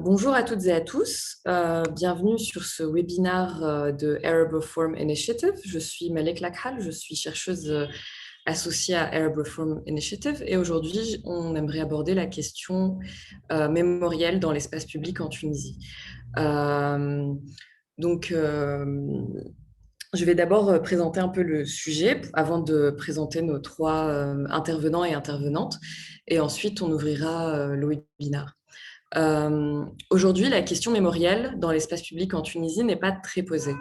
Bonjour à toutes et à tous. Bienvenue sur ce webinaire de Arab Reform Initiative. Je suis Malek Lakhal, je suis chercheuse associée à Arab Reform Initiative et aujourd'hui, on aimerait aborder la question mémorielle dans l'espace public en Tunisie. Euh, donc, je vais d'abord présenter un peu le sujet avant de présenter nos trois intervenants et intervenantes et ensuite on ouvrira le webinaire. Aujourd'hui, la question mémorielle dans l'espace public en Tunisie n'est pas très posée.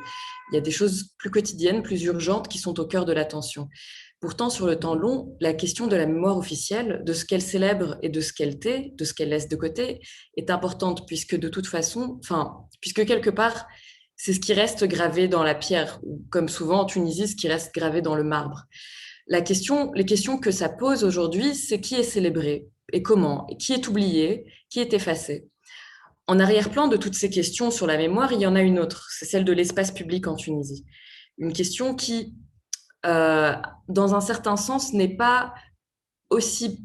Il y a des choses plus quotidiennes, plus urgentes qui sont au cœur de l'attention. Pourtant, sur le temps long, la question de la mémoire officielle, de ce qu'elle célèbre et de ce qu'elle tait, de ce qu'elle laisse de côté, est importante puisque de toute façon, puisque quelque part, c'est ce qui reste gravé dans la pierre, ou comme souvent en Tunisie, ce qui reste gravé dans le marbre. Les questions que ça pose aujourd'hui, c'est qui est célébré et comment, et qui est oublié, qui est effacé. En arrière-plan de toutes ces questions sur la mémoire, il y en a une autre, c'est celle de l'espace public en Tunisie. Une question qui, dans un certain sens, n'est pas aussi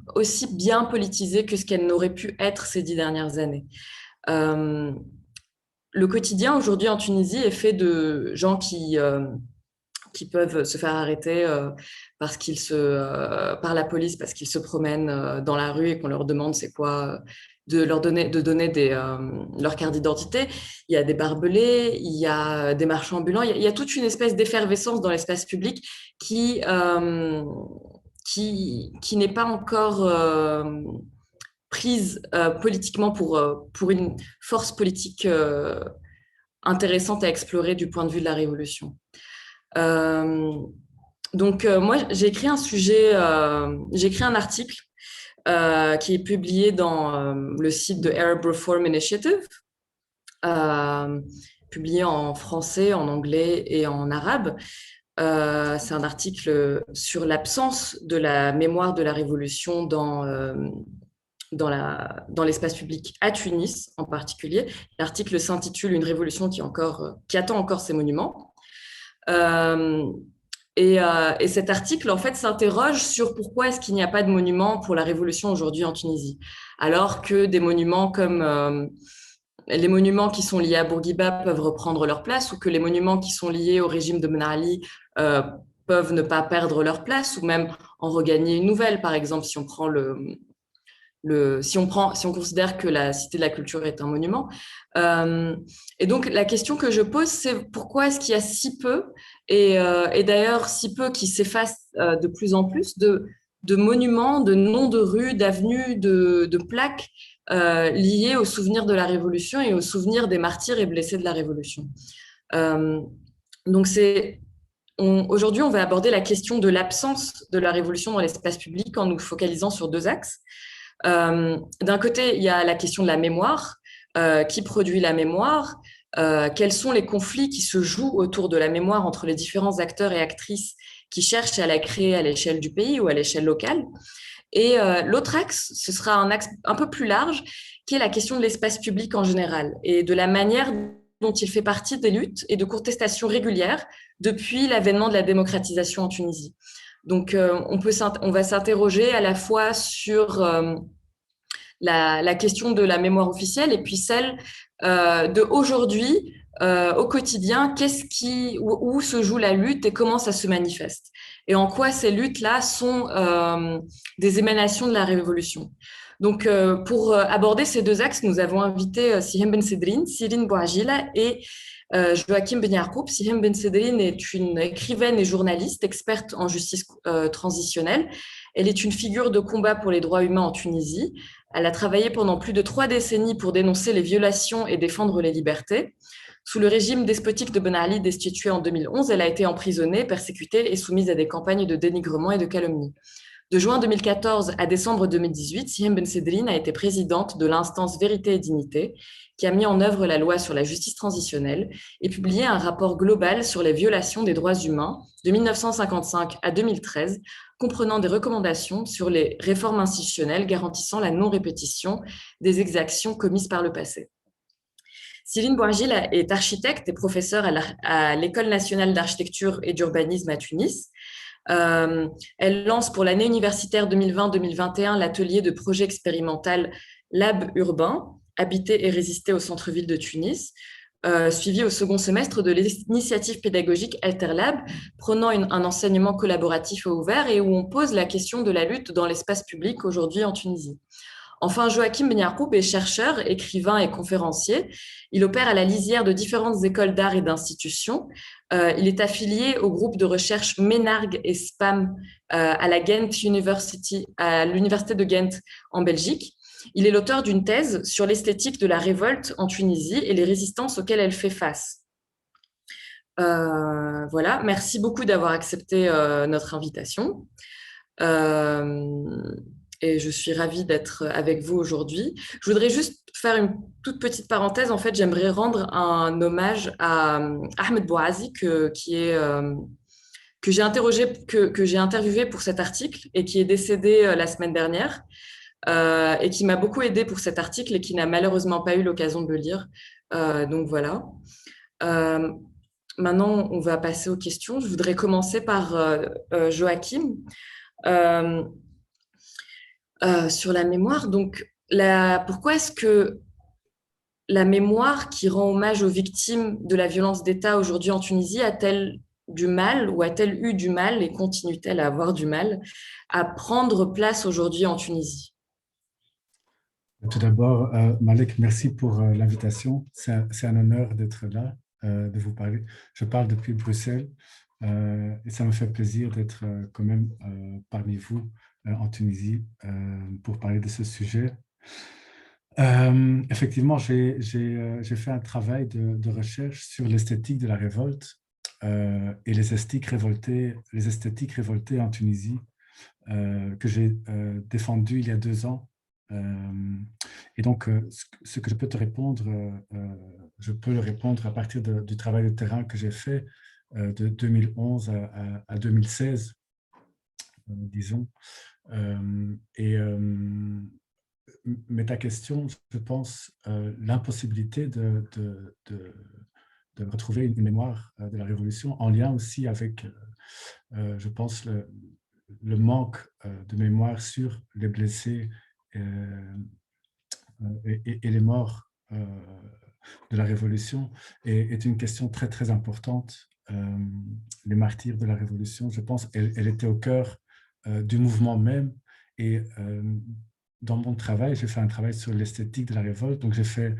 bien politisée que ce qu'elle n'aurait pu être ces 10 dernières années. Le quotidien aujourd'hui en Tunisie est fait de gens qui peuvent se faire arrêter par la police parce qu'ils se promènent dans la rue et qu'on leur demande c'est quoi, de donner leur carte d'identité. Il y a des barbelés, il y a des marchands ambulants, il y a toute une espèce d'effervescence dans l'espace public qui n'est pas encore prise politiquement pour une force politique intéressante à explorer du point de vue de la révolution. Moi, j'ai écrit un article qui est publié dans le site de Arab Reform Initiative, publié en français, en anglais et en arabe. C'est un article sur l'absence de la mémoire de la révolution dans l'espace public à Tunis en particulier. L'article s'intitule « Une révolution qui attend encore ses monuments ». Et cet article, en fait, s'interroge sur pourquoi est-ce qu'il n'y a pas de monument pour la révolution aujourd'hui en Tunisie, alors que des monuments comme les monuments qui sont liés à Bourguiba peuvent reprendre leur place, ou que les monuments qui sont liés au régime de Ben Ali peuvent ne pas perdre leur place, ou même en regagner une nouvelle. Par exemple, si on considère que la Cité de la Culture est un monument. Et donc, la question que je pose, c'est pourquoi est-ce qu'il y a si peu, et d'ailleurs si peu qui s'effacent de plus en plus, de monuments, de noms de rues, d'avenues, de plaques liées au souvenir de la Révolution et au souvenir des martyrs et blessés de la Révolution. Donc, aujourd'hui, on va aborder la question de l'absence de la Révolution dans l'espace public en nous focalisant sur deux axes. D'un côté, il y a la question de la mémoire. Qui produit la mémoire? Quels sont les conflits qui se jouent autour de la mémoire entre les différents acteurs et actrices qui cherchent à la créer à l'échelle du pays ou à l'échelle locale? Et l'autre axe, ce sera un axe un peu plus large, qui est la question de l'espace public en général et de la manière dont il fait partie des luttes et de contestations régulières depuis l'avènement de la démocratisation en Tunisie. Donc, on va s'interroger à la fois sur la question de la mémoire officielle et puis celle de aujourd'hui, au quotidien, où se joue la lutte et comment ça se manifeste. Et en quoi ces luttes-là sont des émanations de la révolution. Donc, pour aborder ces deux axes, nous avons invité Sihem Ben Sedrine, Sirine Bouagila et Joachim Ben Yarkoub. Sihem Ben Sedrine est une écrivaine et journaliste, experte en justice transitionnelle. Elle est une figure de combat pour les droits humains en Tunisie. Elle a travaillé pendant plus de 3 décennies pour dénoncer les violations et défendre les libertés. Sous le régime despotique de Ben Ali destitué en 2011, elle a été emprisonnée, persécutée et soumise à des campagnes de dénigrement et de calomnie. De juin 2014 à décembre 2018, Sihem Ben Sedrine a été présidente de l'instance Vérité et Dignité, qui a mis en œuvre la loi sur la justice transitionnelle et publié un rapport global sur les violations des droits humains de 1955 à 2013, comprenant des recommandations sur les réformes institutionnelles garantissant la non-répétition des exactions commises par le passé. Sirine Bouagila est architecte et professeure à l'École nationale d'architecture et d'urbanisme à Tunis. Elle lance pour l'année universitaire 2020-2021 l'atelier de projet expérimental Lab Urbain habiter et résister au centre-ville de Tunis, suivi au second semestre de l'initiative pédagogique Alterlab, prenant un enseignement collaboratif et ouvert et où on pose la question de la lutte dans l'espace public aujourd'hui en Tunisie. Enfin, Joachim Ben Yarkoub est chercheur, écrivain et conférencier. Il opère à la lisière de différentes écoles d'art et d'institutions. Il est affilié au groupe de recherche Ménargue et SPAM à la Ghent University, à l'université de Ghent en Belgique. Il est l'auteur d'une thèse sur l'esthétique de la révolte en Tunisie et les résistances auxquelles elle fait face. Voilà, merci beaucoup d'avoir accepté notre invitation. Euh, et je suis ravie d'être avec vous aujourd'hui. Je voudrais juste faire une toute petite parenthèse. En fait, j'aimerais rendre un hommage à Ahmed Bouazi, que j'ai interrogé, que j'ai interviewé pour cet article et qui est décédé la semaine dernière et qui m'a beaucoup aidé pour cet article et qui n'a malheureusement pas eu l'occasion de le lire. Donc voilà. Euh, Maintenant, on va passer aux questions. Je voudrais commencer par Joachim. Euh, sur la mémoire. Donc, pourquoi est-ce que la mémoire qui rend hommage aux victimes de la violence d'État aujourd'hui en Tunisie a-t-elle du mal ou a-t-elle eu du mal et continue-t-elle à avoir du mal à prendre place aujourd'hui en Tunisie? Tout d'abord, Malek, merci pour l'invitation. C'est un honneur d'être là, de vous parler. Je parle depuis Bruxelles et ça me fait plaisir d'être quand même parmi vous en Tunisie pour parler de ce sujet. Effectivement, j'ai fait un travail de recherche sur l'esthétique de la révolte et les esthétiques révoltées en Tunisie que j'ai défendu il y a 2 ans. Et donc, ce que je peux te répondre, je peux le répondre à partir du travail de terrain que j'ai fait de 2011 à 2016, disons. Et mais ta question, je pense, l'impossibilité de retrouver une mémoire de la Révolution en lien aussi avec, je pense, le manque de mémoire sur les blessés et les morts de la Révolution est une question très, très importante. Les martyrs de la Révolution, je pense, elle était au cœur du mouvement même. Et dans mon travail, j'ai fait un travail sur l'esthétique de la révolte. Donc, j'ai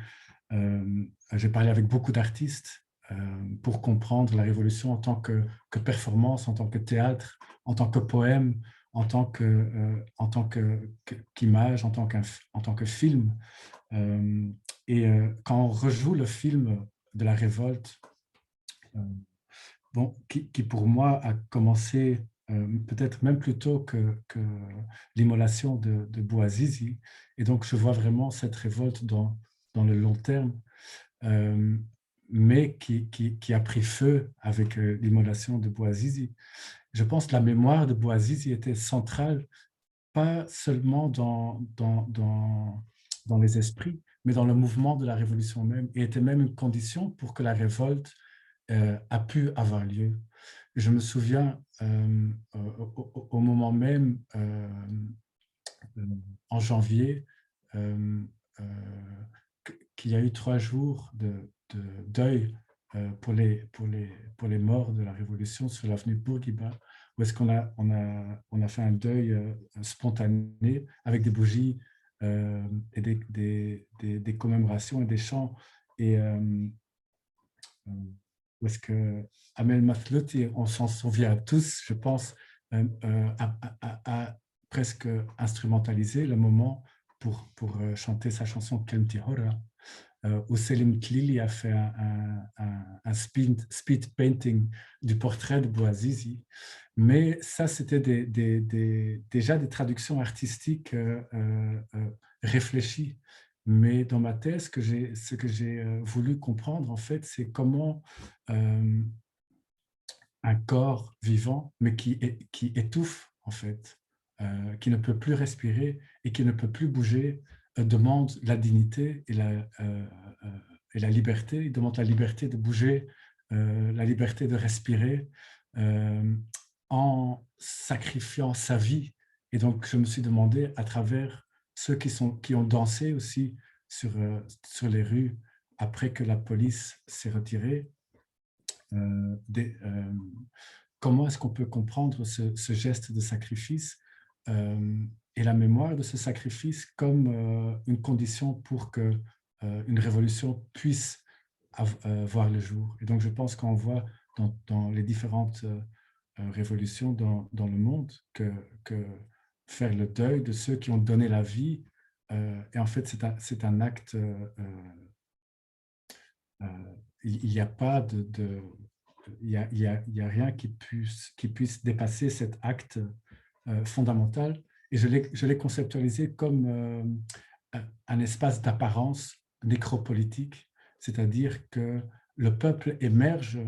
parlé avec beaucoup d'artistes pour comprendre la Révolution en tant que performance, en tant que théâtre, en tant que poème, qu'image, en tant que film. Et quand on rejoue le film de la révolte, bon, qui pour moi a commencé peut-être même plus tôt que l'immolation de Bouazizi, et donc je vois vraiment cette révolte dans le long terme, mais qui a pris feu avec l'immolation de Bouazizi. Je pense que la mémoire de Bouazizi était centrale, pas seulement dans les esprits, mais dans le mouvement de la révolution même, et était même une condition pour que la révolte a pu avoir lieu. Je me souviens au moment même, en janvier, qu'il y a eu 3 jours de deuil pour les morts de la Révolution sur l'avenue Bourguiba, où est-ce on a fait un deuil spontané avec des bougies et des commémorations et des chants. Et où est-ce que Amel Mathlouthi, on s'en souvient tous, je pense, a presque instrumentalisé le moment pour chanter sa chanson Kelmti Hora, où Selim Tlili a fait un speed painting du portrait de Bouazizi. Mais ça, c'était déjà des traductions artistiques réfléchies. Mais dans ma thèse, ce que j'ai voulu comprendre, en fait, c'est comment un corps vivant, mais qui étouffe, en fait, qui ne peut plus respirer et qui ne peut plus bouger, demande la dignité et la liberté. Il demande la liberté de bouger, la liberté de respirer en sacrifiant sa vie. Et donc, je me suis demandé, à travers ceux qui ont dansé aussi sur les rues après que la police s'est retirée. Comment est-ce qu'on peut comprendre ce geste de sacrifice et la mémoire de ce sacrifice comme une condition pour que une révolution puisse voir le jour. Et donc, je pense qu'on voit dans les différentes révolutions dans le monde que faire le deuil de ceux qui ont donné la vie, et en fait, c'est un acte, il n'y a pas il y a rien qui puisse dépasser cet acte fondamental. Et je l'ai conceptualisé comme un espace d'apparence nécropolitique, c'est-à-dire que le peuple émerge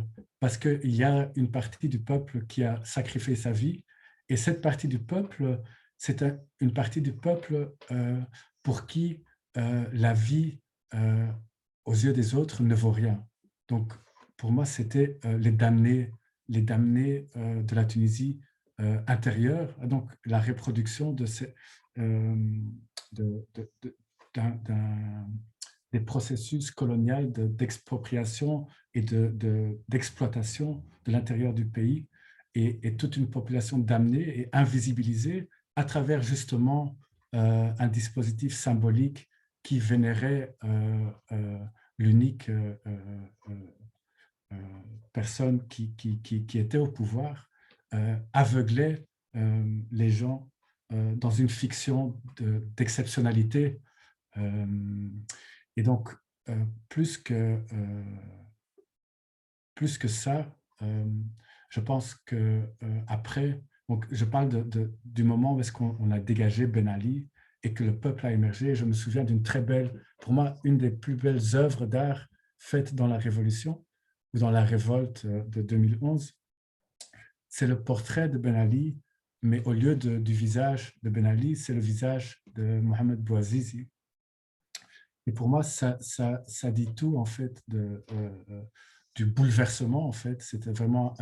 parce qu'il y a une partie du peuple qui a sacrifié sa vie, et cette partie du peuple, c'est une partie du peuple pour qui la vie aux yeux des autres ne vaut rien. Donc, pour moi, c'était les damnés de la Tunisie intérieure, donc la reproduction de de, de, des processus coloniaux d'expropriation et d'exploitation de l'intérieur du pays, et toute une population damnée et invisibilisée à travers justement un dispositif symbolique qui vénérait l'unique personne qui était au pouvoir, aveuglait les gens dans une fiction d'exceptionnalité. Et donc, euh, plus que, plus que ça, je pense que après, donc je parle du moment où est-ce qu'on a dégagé Ben Ali et que le peuple a émergé. Je me souviens d'une très belle, pour moi, une des plus belles œuvres d'art faites dans la Révolution ou dans la révolte de 2011. C'est le portrait de Ben Ali, mais au lieu du visage de Ben Ali, c'est le visage de Mohamed Bouazizi. Et pour moi, ça dit tout, en fait, du bouleversement, en fait. C'était vraiment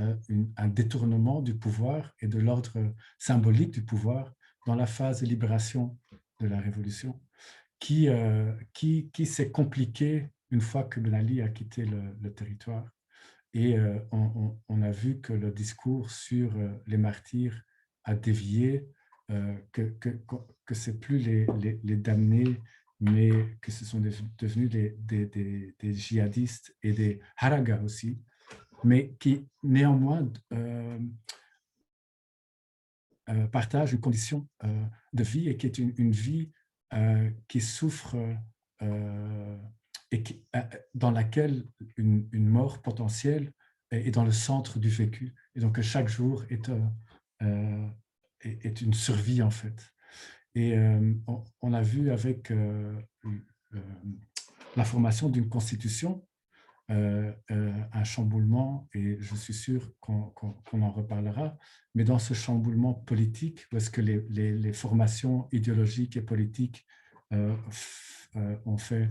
un détournement du pouvoir et de l'ordre symbolique du pouvoir dans la phase de libération de la Révolution, qui s'est compliqué une fois que Ben Ali a quitté le territoire. Et on a vu que le discours sur les martyrs a dévié, que ce n'est plus les damnés, mais que ce sont devenus des djihadistes et des haragas aussi, mais qui néanmoins partagent une condition de vie, et qui est une vie qui souffre et dans laquelle une mort potentielle est dans le centre du vécu. Et donc chaque jour est une survie, en fait. Et on a vu avec la formation d'une constitution un chamboulement, et je suis sûr qu'on en reparlera, mais dans ce chamboulement politique, où est-ce que les formations idéologiques et politiques ont fait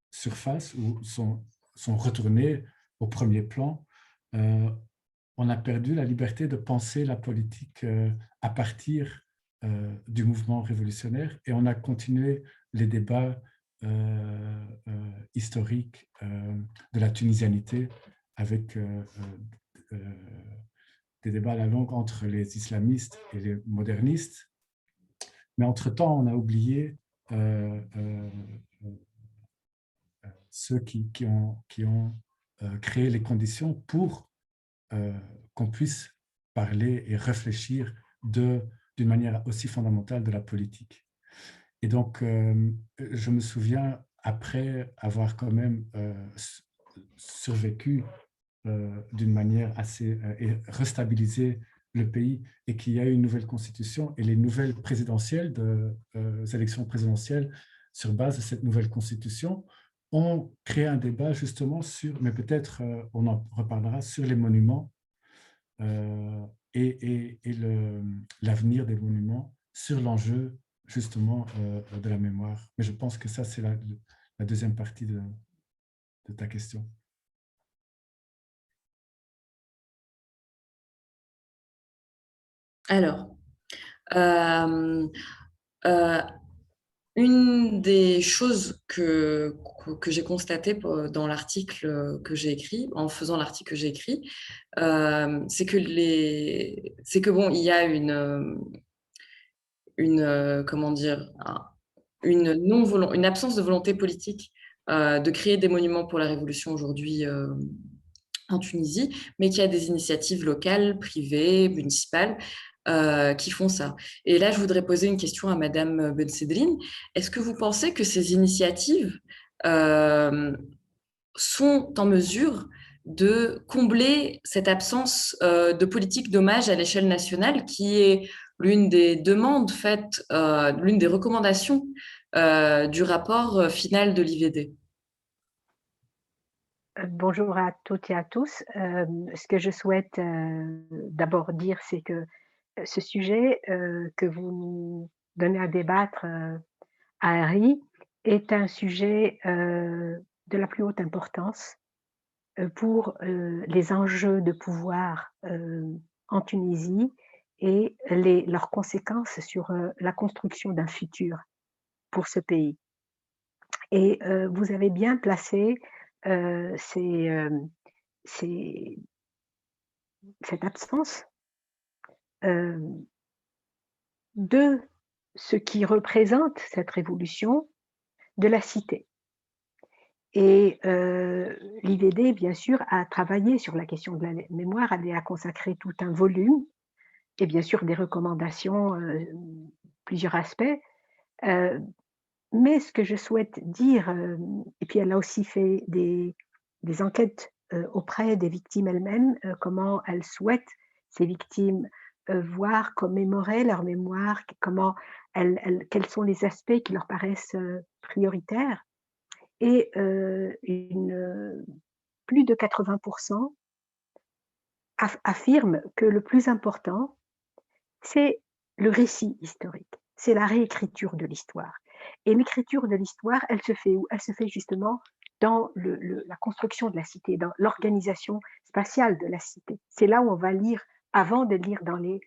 surface ou sont retournées au premier plan, on a perdu la liberté de penser la politique à partir du mouvement révolutionnaire, et on a continué les débats historiques de la tunisianité avec des débats à la longue entre les islamistes et les modernistes. Mais entre-temps, on a oublié ceux qui ont créé les conditions pour qu'on puisse parler et réfléchir d'une manière aussi fondamentale de la politique. Et donc, je me souviens, après avoir quand même survécu d'une manière assez et restabilisé le pays, et qu'il y a eu une nouvelle constitution et les nouvelles présidentielles, élections présidentielles sur base de cette nouvelle constitution, ont créé un débat justement sur, mais peut-être on en reparlera, sur les monuments et l'avenir des monuments, sur l'enjeu justement de la mémoire. Mais je pense que ça, c'est la deuxième partie de ta question. Alors, euh, euh, une des choses que j'ai constatées dans l'article que j'ai écrit, en faisant l'article que j'ai écrit, c'est que bon, il y a comment dire, une absence de volonté politique de créer des monuments pour la révolution aujourd'hui en Tunisie, mais qu'il y a des initiatives locales, privées, municipales qui font ça. Et là, je voudrais poser une question à Madame Bensedrine. Est-ce que vous pensez que ces initiatives euh, sont en mesure de combler cette absence de politique d'hommage à l'échelle nationale, qui est l'une des demandes faites, l'une des recommandations du rapport final de l'IVD? Bonjour à toutes et à tous. Ce que je souhaite d'abord dire, c'est que ce sujet que vous nous donnez à débattre à Harry est un sujet de la plus haute importance pour les enjeux de pouvoir en Tunisie et leurs conséquences sur la construction d'un futur pour ce pays. Et vous avez bien placé ces, ces cette absence, heu, de ce qui représente cette révolution, de la cité. Et l'IVD, bien sûr, a travaillé sur la question de la mémoire, elle y a consacré tout un volume et bien sûr des recommandations, plusieurs aspects. Heu, mais ce que je souhaite dire, et puis elle a aussi fait des enquêtes, auprès des victimes elles-mêmes, comment elles souhaitent, ces victimes, voir commémorer leur mémoire, comment quels sont les aspects qui leur paraissent, prioritaires et plus de 80 affirment que le plus important, c'est le récit historique, c'est la réécriture de l'histoire. Et l'écriture de l'histoire, elle se fait où? Elle se fait justement dans la construction de la cité, dans l'organisation spatiale de la cité. C'est là où on va lire, avant de lire dans les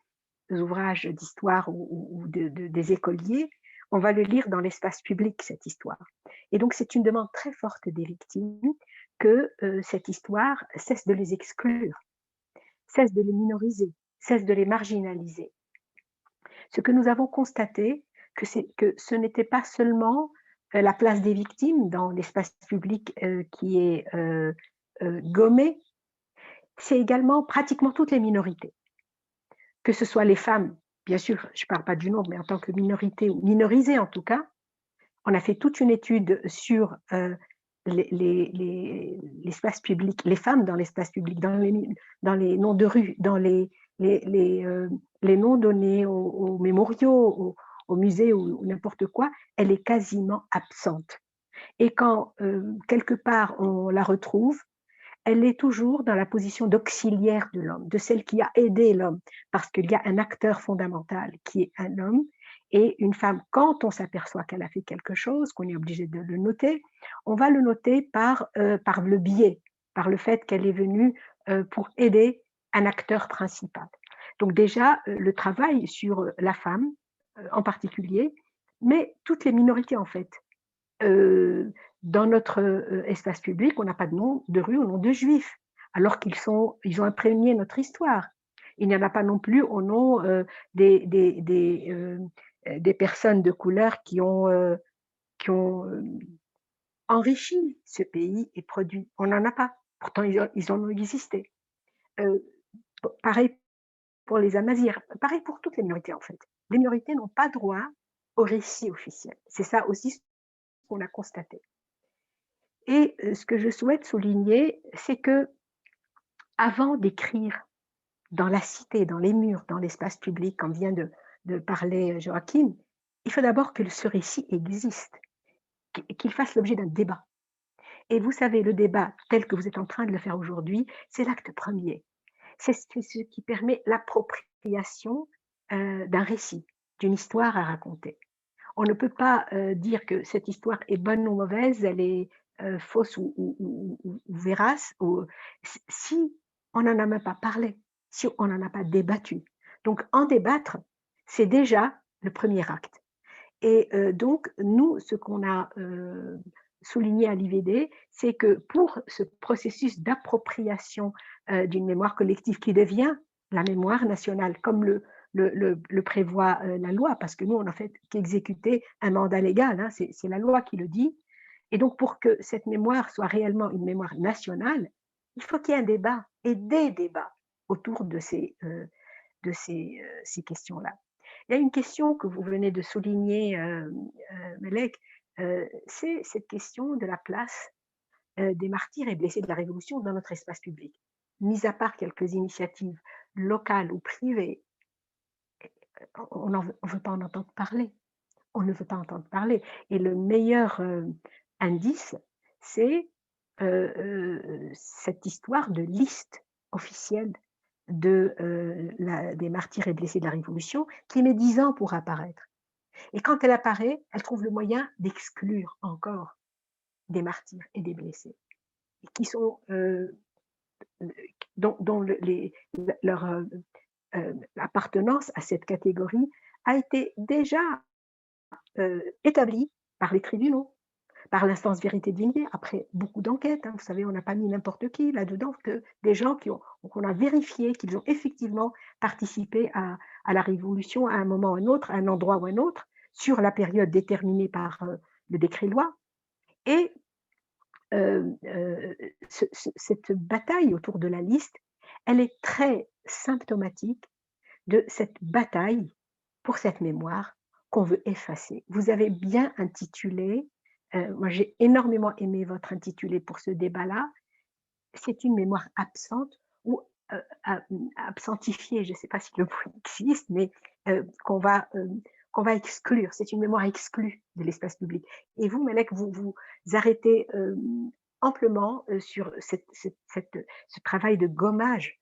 ouvrages d'histoire ou des écoliers, on va le lire dans l'espace public, cette histoire. Et donc c'est une demande très forte des victimes que cette histoire cesse de les exclure, cesse de les minoriser, cesse de les marginaliser. Ce que nous avons constaté, c'est que ce n'était pas seulement la place des victimes dans l'espace public qui est gommée, c'est également pratiquement toutes les minorités, que ce soit les femmes, bien sûr, je ne parle pas du nombre, mais en tant que minorité ou minorisée en tout cas. On a fait toute une étude sur l'espace public, les femmes dans l'espace public, dans les noms de rue, dans les, les, euh, les noms donnés aux mémoriaux, aux musées ou n'importe quoi, elle est quasiment absente. Et quand quelque part on la retrouve, elle est toujours dans la position d'auxiliaire de l'homme, de celle qui a aidé l'homme, parce qu'il y a un acteur fondamental qui est un homme et une femme. Quand on s'aperçoit qu'elle a fait quelque chose, qu'on est obligé de le noter, on va le noter par le biais, par le fait qu'elle est venue pour aider un acteur principal. Donc déjà, le travail sur la femme en particulier, mais toutes les minorités en fait. Heu, dans notre espace public, on n'a pas de nom de rue au nom de juifs, alors ils ont imprégné notre histoire. Il n'y en a pas non plus au nom des personnes de couleur qui ont enrichi ce pays et produit. On n'en a pas. Pourtant, ils en ont existé. Euh, Pareil pour les Amazirs, pareil pour toutes les minorités en fait. Les minorités n'ont pas droit au récit officiel. C'est ça aussi ce qu'on a constaté. Et ce que je souhaite souligner, c'est que avant d'écrire dans la cité, dans les murs, dans l'espace public, comme vient de parler Joachim, il faut d'abord que ce récit existe, qu'il fasse l'objet d'un débat. Et vous savez, le débat tel que vous êtes en train de le faire aujourd'hui, c'est l'acte premier. C'est ce qui permet l'appropriation d'un récit, d'une histoire à raconter. On ne peut pas dire que cette histoire est bonne ou mauvaise, elle est fausse ou vérace. Si on n'en a même pas parlé, si on n'en a pas débattu. Donc en débattre, c'est déjà le premier acte. Et donc, nous, ce qu'on a souligné à l'IVD, c'est que pour ce processus d'appropriation d'une mémoire collective qui devient la mémoire nationale, comme le prévoit la loi, parce que nous, on n'a fait qu'exécuter un mandat légal, hein, c'est la loi qui le dit. Et donc, pour que cette mémoire soit réellement une mémoire nationale, il faut qu'il y ait un débat et des débats autour de ces questions-là. Il y a une question que vous venez de souligner, Melek, c'est cette question de la place des martyrs et blessés de la Révolution dans notre espace public. Mis à part quelques initiatives locales ou privées, on ne veut pas en entendre parler. On ne veut pas entendre parler. Et le meilleur indice, c'est cette histoire de liste officielle des martyrs et blessés de la Révolution qui met 10 ans pour apparaître. Et quand elle apparaît, elle trouve le moyen d'exclure encore des martyrs et des blessés, qui sont, dont leur appartenance à cette catégorie a été déjà établie par les tribunaux, par l'instance vérité dignité, après beaucoup d'enquêtes. Hein, vous savez, on n'a pas mis n'importe qui là-dedans, que des gens qu'on a vérifié qu'ils ont effectivement participé à la Révolution à un moment ou un autre, à un endroit ou un autre, sur la période déterminée par le décret-loi. Et cette bataille autour de la liste, elle est très symptomatique de cette bataille pour cette mémoire qu'on veut effacer. Vous avez bien intitulé, moi j'ai énormément aimé votre intitulé pour ce débat-là, c'est une mémoire absente ou absentifiée, je ne sais pas si le mot existe, mais qu'on va exclure. C'est une mémoire exclue de l'espace public. Et vous, Malek, vous arrêtez amplement sur ce travail de gommage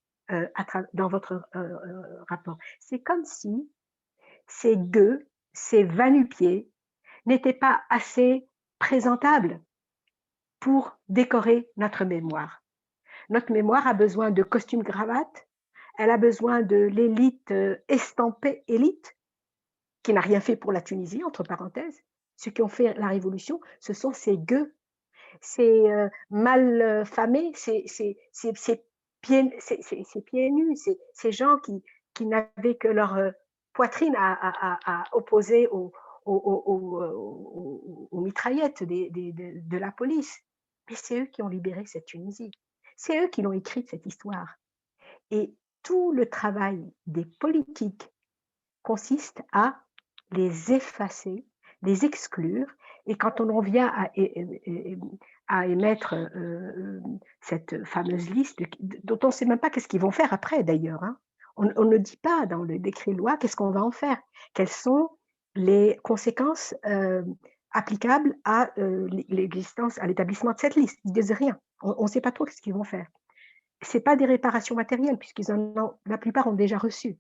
dans votre rapport. C'est comme si ces gueux, ces va-nu-pieds n'étaient pas assez présentables pour décorer notre mémoire. Notre mémoire a besoin de costumes-cravates, elle a besoin de l'élite estampée élite, qui n'a rien fait pour la Tunisie, entre parenthèses. Ceux qui ont fait la révolution, ce sont ces gueux, ces mal famés, ces pieds nus, ces gens qui n'avaient que leur poitrine à opposer aux mitraillettes de la police. Mais c'est eux qui ont libéré cette Tunisie. C'est eux qui l'ont écrite, cette histoire. Et tout le travail des politiques consiste à les effacer, les exclure. Et quand on en vient à émettre cette fameuse liste, dont on ne sait même pas qu'est-ce qu'ils vont faire après d'ailleurs, hein. On ne dit pas dans le décret-loi qu'est-ce qu'on va en faire, quelles sont les conséquences applicables à l'existence, à l'établissement de cette liste. Ils ne disent rien. On ne sait pas trop ce qu'ils vont faire. Ce n'est pas des réparations matérielles, la plupart ont déjà reçu,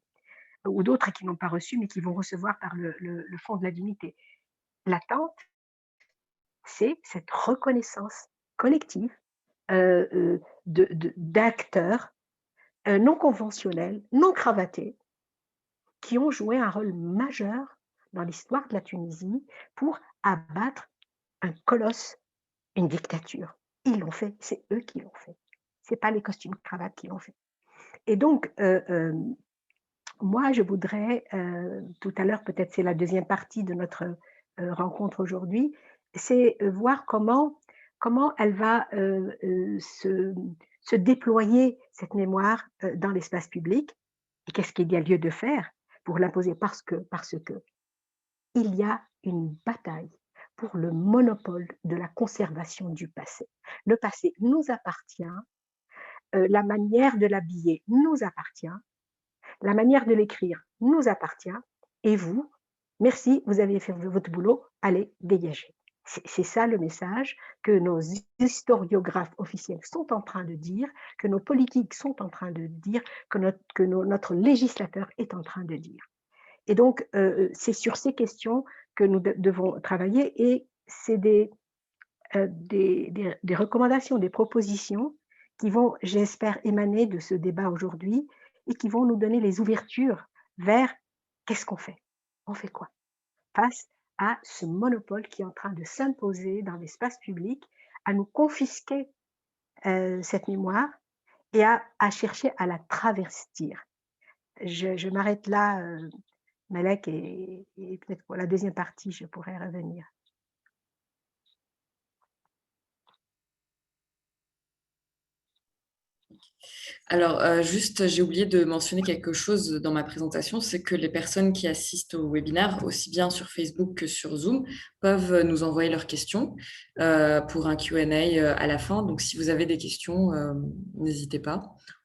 ou d'autres qui n'ont pas reçu, mais qui vont recevoir par le Fonds de la dignité. L'attente, c'est cette reconnaissance collective d'acteurs non conventionnels, non cravatés, qui ont joué un rôle majeur dans l'histoire de la Tunisie pour abattre un colosse, une dictature. Ils l'ont fait, c'est eux qui l'ont fait. Ce n'est pas les costumes cravates qui l'ont fait. Et donc, moi, je voudrais, tout à l'heure, peut-être c'est la deuxième partie de notre rencontre aujourd'hui, c'est voir comment elle va se déployer, cette mémoire, dans l'espace public, et qu'est-ce qu'il y a lieu de faire pour l'imposer, parce que il y a une bataille pour le monopole de la conservation du passé. Le passé nous appartient, la manière de l'habiller nous appartient, la manière de l'écrire nous appartient, et vous, merci, vous avez fait votre boulot, allez, dégagez. C'est ça le message que nos historiographes officiels sont en train de dire, que nos politiques sont en train de dire, que notre législateur est en train de dire. Et donc, c'est sur ces questions que nous devons travailler, et c'est des recommandations, des propositions qui vont, j'espère, émaner de ce débat aujourd'hui et qui vont nous donner les ouvertures vers qu'est-ce qu'on fait? On fait quoi? Face à ce monopole qui est en train de s'imposer dans l'espace public, à nous confisquer, cette mémoire et à chercher à la travestir. Je m'arrête là, Malek et peut-être pour la deuxième partie, je pourrais revenir. Alors, juste, j'ai oublié de mentionner quelque chose dans ma présentation, c'est que les personnes qui assistent au webinaire, aussi bien sur Facebook que sur Zoom, peuvent nous envoyer leurs questions pour un Q&A à la fin. Donc, si vous avez des questions, n'hésitez pas.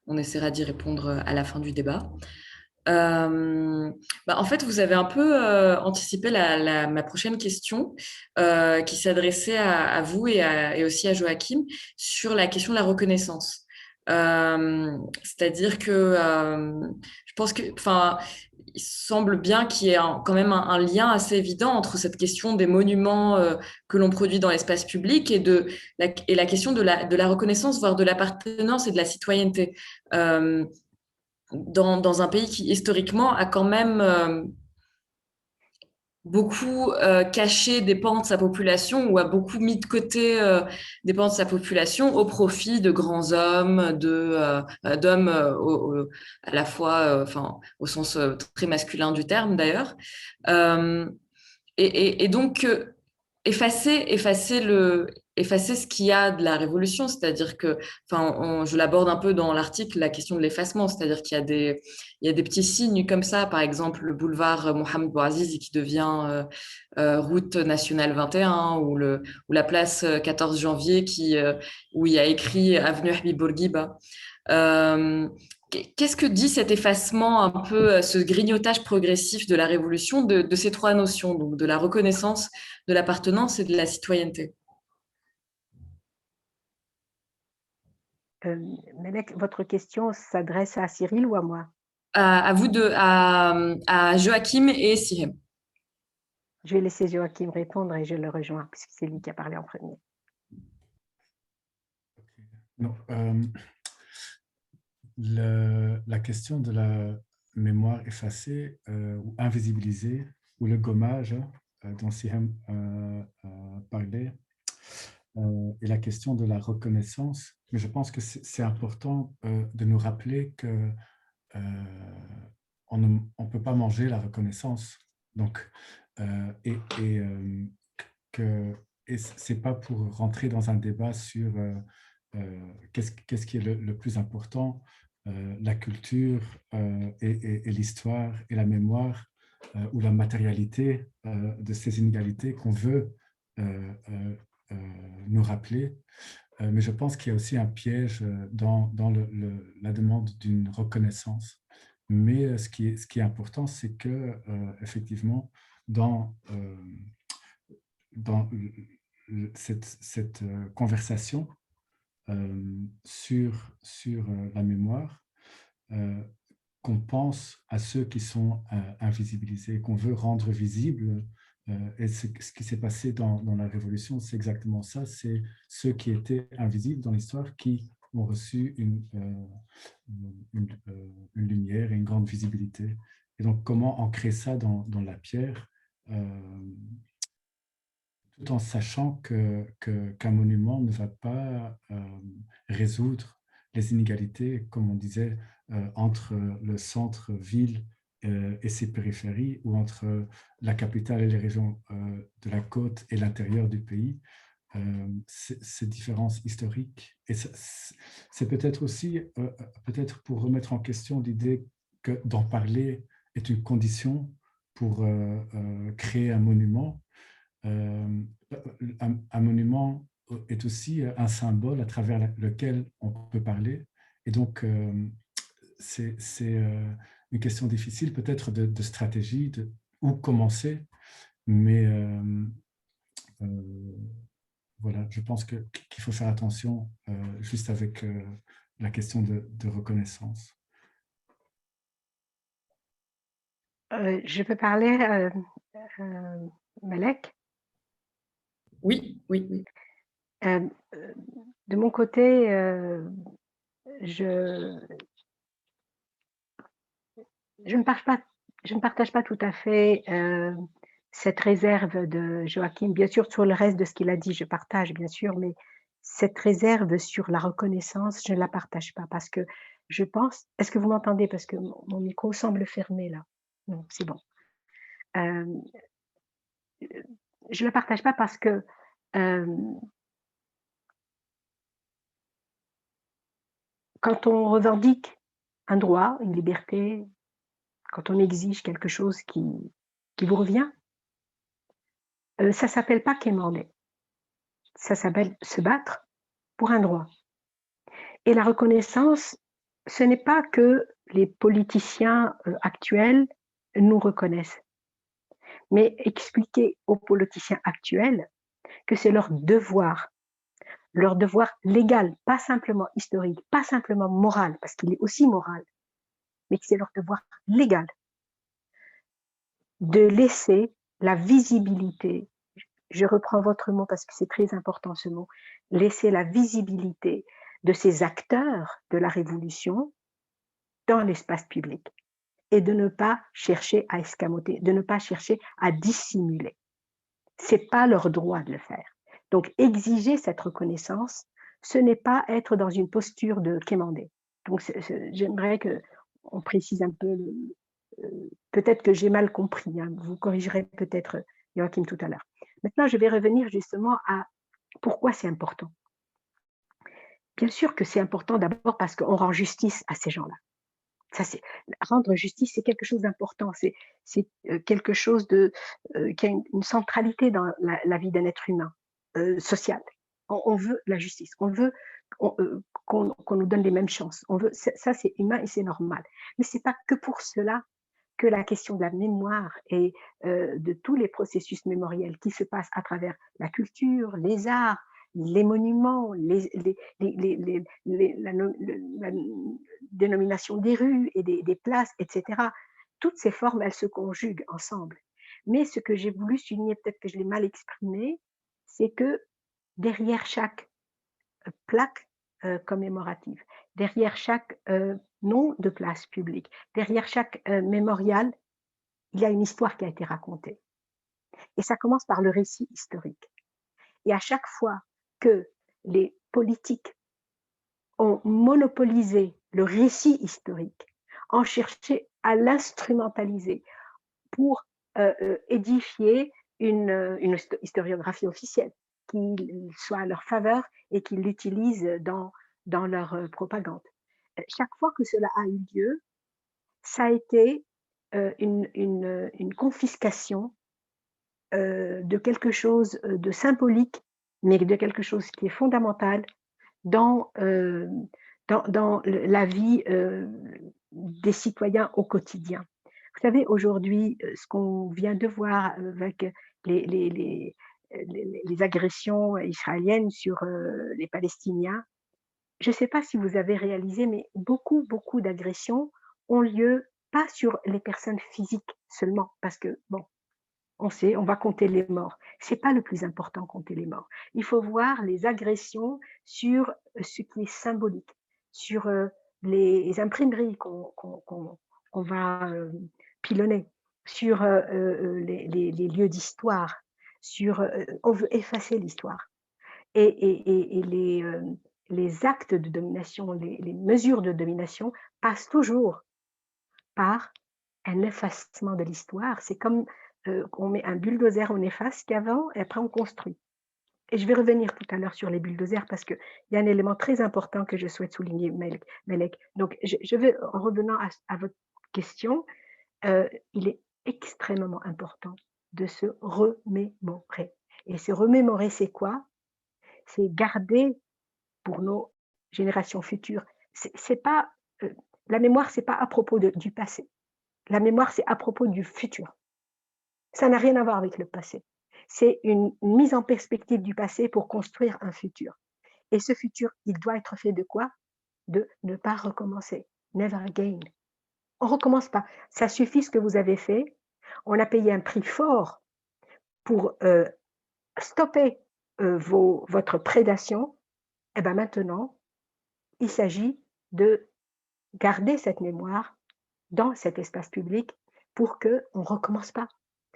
On essaiera d'y répondre à la fin du débat. En fait, vous avez un peu anticipé ma prochaine question qui s'adressait à vous et aussi à Joachim sur la question de la reconnaissance. C'est-à-dire que je pense que, enfin, il semble bien qu'il y ait quand même un lien assez évident entre cette question des monuments que l'on produit dans l'espace public et la question de la reconnaissance, voire de l'appartenance et de la citoyenneté. Euh, dans un pays qui historiquement a quand même beaucoup caché des pans de sa population ou a beaucoup mis de côté des pans de sa population au profit de grands hommes, d'hommes à la fois, enfin, au sens très masculin du terme d'ailleurs. Euh, et donc, effacer ce qu'il y a de la révolution, c'est-à-dire que, enfin, je l'aborde un peu dans l'article, la question de l'effacement, c'est-à-dire il y a des petits signes comme ça, par exemple le boulevard Mohamed Bouazizi qui devient route nationale 21 ou la place 14 janvier où il y a écrit avenue Habib Bourguiba. Euh, Qu'est-ce que dit cet effacement, un peu ce grignotage progressif de la révolution de ces trois notions, donc de la reconnaissance, de l'appartenance et de la citoyenneté? Malek, votre question s'adresse à Cyril ou à moi? À vous deux, à Joachim et Sihem. Je vais laisser Joachim répondre et je le rejoins puisque c'est lui qui a parlé en premier. Non, la question de la mémoire effacée ou invisibilisée, ou le gommage dont Sihem parlait, et la question de la reconnaissance. Mais je pense que c'est important de nous rappeler que on ne peut pas manger la reconnaissance. Donc, que et c'est pas pour rentrer dans un débat sur qu'est-ce qui est le plus important, la culture et l'histoire et la mémoire ou la matérialité de ces inégalités qu'on veut euh, euh, nous rappeler. Mais je pense qu'il y a aussi un piège dans la demande d'une reconnaissance. Mais ce qui est important, c'est que effectivement, dans cette conversation sur la mémoire, euh, qu'on pense à ceux qui sont invisibilisés, qu'on veut rendre visibles. Et ce qui s'est passé dans la Révolution, c'est exactement ça. C'est ceux qui étaient invisibles dans l'histoire qui ont reçu une lumière et une grande visibilité. Et donc, comment ancrer ça dans la pierre tout en sachant qu'un monument ne va pas résoudre les inégalités, comme on disait, entre le centre-ville et ses périphéries, ou entre la capitale et les régions de la côte et l'intérieur du pays. Ces différences historiques. Et c'est peut-être aussi, peut-être pour remettre en question l'idée que d'en parler est une condition pour créer un monument. Euh, un monument est aussi un symbole à travers lequel on peut parler. Et donc, c'est une question difficile peut-être de stratégie, de où commencer. Mais voilà, je pense qu'il faut faire attention juste avec la question de reconnaissance. Je peux parler, Malek? Oui, oui, oui. Euh, de mon côté, je, je ne partage pas tout à fait cette réserve de Joachim, bien sûr, sur le reste de ce qu'il a dit, je partage, bien sûr, mais cette réserve sur la reconnaissance, je ne la partage pas parce que je pense, est-ce que vous m'entendez? Parce que mon micro semble fermé là. Non, c'est bon. Euh, je ne la partage pas parce que euh, quand on revendique un droit, une liberté, quand on exige quelque chose qui vous revient, ça s'appelle pas quémander, ça s'appelle se battre pour un droit. Et la reconnaissance, ce n'est pas que les politiciens actuels nous reconnaissent, mais expliquer aux politiciens actuels que c'est leur devoir légal, pas simplement historique, pas simplement moral, parce qu'il est aussi moral, mais que c'est leur devoir légal de laisser la visibilité, je reprends votre mot parce que c'est très important ce mot, laisser la visibilité de ces acteurs de la révolution dans l'espace public et de ne pas chercher à escamoter, de ne pas chercher à dissimuler. C'est pas leur droit de le faire. Donc exiger cette reconnaissance, ce n'est pas être dans une posture de quémander. Donc j'aimerais que on précise un peu, peut-être que j'ai mal compris, hein, vous corrigerez peut-être Joachim tout à l'heure. Maintenant, je vais revenir justement à pourquoi c'est important. Bien sûr que c'est important d'abord parce qu'on rend justice à ces gens-là. Ça, c'est rendre justice, c'est quelque chose d'important. C'est quelque chose qui a une centralité dans la vie d'un être humain social. On veut la justice. On veut qu'on nous donne les mêmes chances. On veut ça, c'est humain et c'est normal. Mais c'est pas que pour cela que la question de la mémoire et de tous les processus mémoriels qui se passent à travers la culture, les arts, les monuments, la dénomination des rues et des places, etc. Toutes ces formes, elles se conjuguent ensemble. Mais ce que j'ai voulu souligner, peut-être que je l'ai mal exprimé, c'est que derrière chaque plaque commémorative, derrière chaque nom de place publique, derrière chaque mémorial, il y a une histoire qui a été racontée. Et ça commence par le récit historique. Et à chaque fois que les politiques ont monopolisé le récit historique, ont cherché à l'instrumentaliser pour édifier une historiographie officielle, qui soit à leur faveur et qu'ils l'utilisent dans leur propagande. Chaque fois que cela a eu lieu, ça a été une confiscation de quelque chose de symbolique, mais de quelque chose qui est fondamental dans, dans la vie des citoyens au quotidien. Vous savez, aujourd'hui, ce qu'on vient de voir avec les, les, les, les agressions israéliennes sur les Palestiniens, je ne sais pas si vous avez réalisé, mais beaucoup d'agressions ont lieu pas sur les personnes physiques seulement, parce que, bon, on sait, on va compter les morts. C'est pas le plus important, compter les morts. Il faut voir les agressions sur ce qui est symbolique, sur les imprimeries qu'on va pilonner, sur les lieux d'histoire, sur on veut effacer l'histoire. Et les actes de domination, les mesures de domination passent toujours par un effacement de l'histoire. C'est comme on met un bulldozer, on efface ce qu'il y a avant et après on construit. Et je vais revenir tout à l'heure sur les bulldozers parce qu'il y a un élément très important que je souhaite souligner, Melek. Donc, je vais, en revenant à votre question, il est extrêmement important de se remémorer. Et se remémorer, c'est quoi? C'est garder pour nos générations futures. C'est pas, la mémoire, c'est pas à propos du passé. La mémoire, c'est à propos du futur. Ça n'a rien à voir avec le passé. C'est une mise en perspective du passé pour construire un futur. Et ce futur, il doit être fait de quoi? De ne pas recommencer. Never again. On ne recommence pas. Ça suffit ce que vous avez fait. On a payé un prix fort pour stopper votre prédation. Et bien maintenant, il s'agit de garder cette mémoire dans cet espace public pour qu'on ne recommence pas.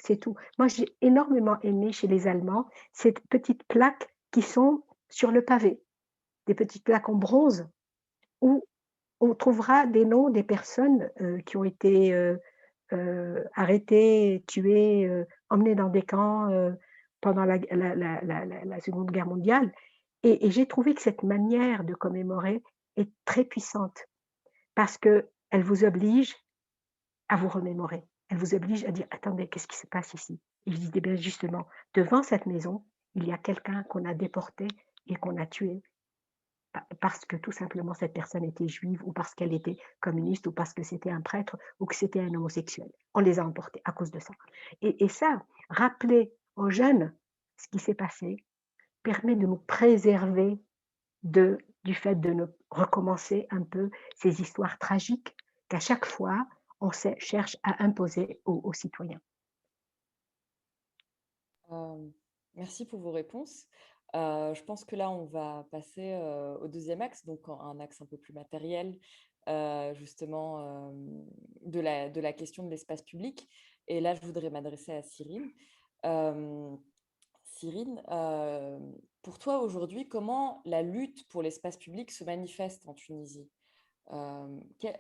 c'est tout. Moi, j'ai énormément aimé chez les Allemands ces petites plaques qui sont sur le pavé, des petites plaques en bronze où on trouvera des noms des personnes, qui ont été, arrêtées, tuées, emmenées dans des camps, pendant la 2 Guerre mondiale et j'ai trouvé que cette manière de commémorer est très puissante parce qu'elle vous oblige à vous remémorer. Elle vous oblige à dire: «Attendez, qu'est-ce qui se passe ici?» Et je dis: «Eh bien, justement, devant cette maison, il y a quelqu'un qu'on a déporté et qu'on a tué parce que tout simplement cette personne était juive ou parce qu'elle était communiste ou parce que c'était un prêtre ou que c'était un homosexuel. On les a emportés à cause de ça». Et ça, rappeler aux jeunes ce qui s'est passé permet de nous préserver du fait de ne recommencer un peu ces histoires tragiques qu'à chaque fois cherche à imposer aux citoyens. Merci pour vos réponses. Je pense que là, on va passer au deuxième axe, donc un axe un peu plus matériel, justement, de la question de l'espace public. Et là, je voudrais m'adresser à Cyrine. Euh, Cyrine, pour toi aujourd'hui, comment la lutte pour l'espace public se manifeste en Tunisie?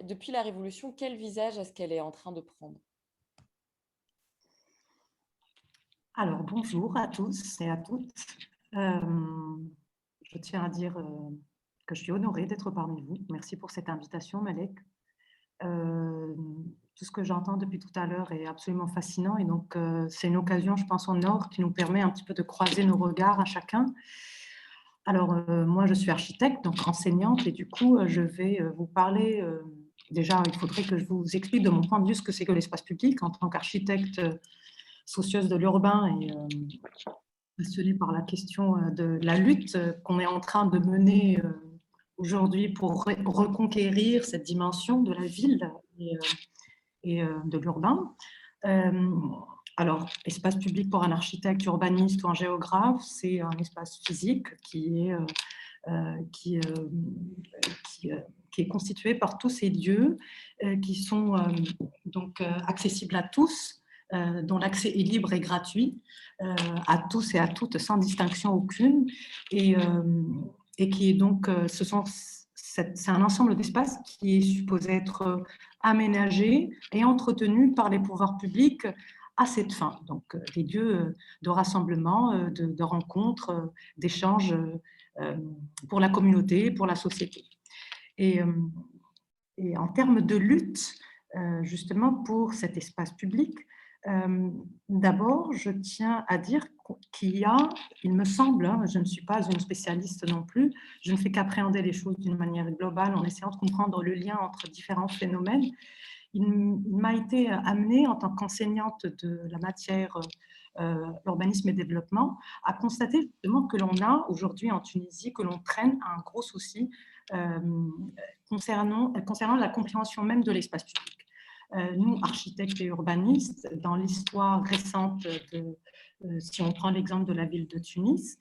Depuis la Révolution, quel visage est-ce qu'elle est en train de prendre? Alors, bonjour à tous et à toutes. Je tiens à dire que je suis honorée d'être parmi vous. Merci pour cette invitation, Malek. Tout ce que j'entends depuis tout à l'heure est absolument fascinant et donc c'est une occasion, je pense, en or qui nous permet un petit peu de croiser nos regards à chacun. Alors, moi, je suis architecte, donc enseignante, et du coup, je vais vous parler. Déjà, il faudrait que je vous explique de mon point de vue ce que c'est que l'espace public en tant qu'architecte soucieuse de l'urbain et passionnée par la question de la lutte qu'on est en train de mener aujourd'hui pour reconquérir cette dimension de la ville et de l'urbain. Alors, espace public pour un architecte, urbaniste ou un géographe, c'est un espace physique qui est constitué par tous ces lieux qui sont donc accessibles à tous, dont l'accès est libre et gratuit à tous et à toutes sans distinction aucune, et qui est donc, c'est un ensemble d'espaces qui est supposé être aménagé et entretenu par les pouvoirs publics à cette fin. Donc, des lieux de rassemblement, de rencontres, d'échanges pour la communauté, pour la société. Et en termes de lutte, justement, pour cet espace public, d'abord, je tiens à dire qu'il y a, il me semble, hein, je ne suis pas une spécialiste non plus, je ne fais qu'appréhender les choses d'une manière globale en essayant de comprendre le lien entre différents phénomènes. Il m'a été amené en tant qu'enseignante de la matière urbanisme et développement à constater justement que l'on a aujourd'hui en Tunisie, que l'on traîne un gros souci concernant la compréhension même de l'espace public. Nous, architectes et urbanistes, dans l'histoire récente, si on prend l'exemple de la ville de Tunis,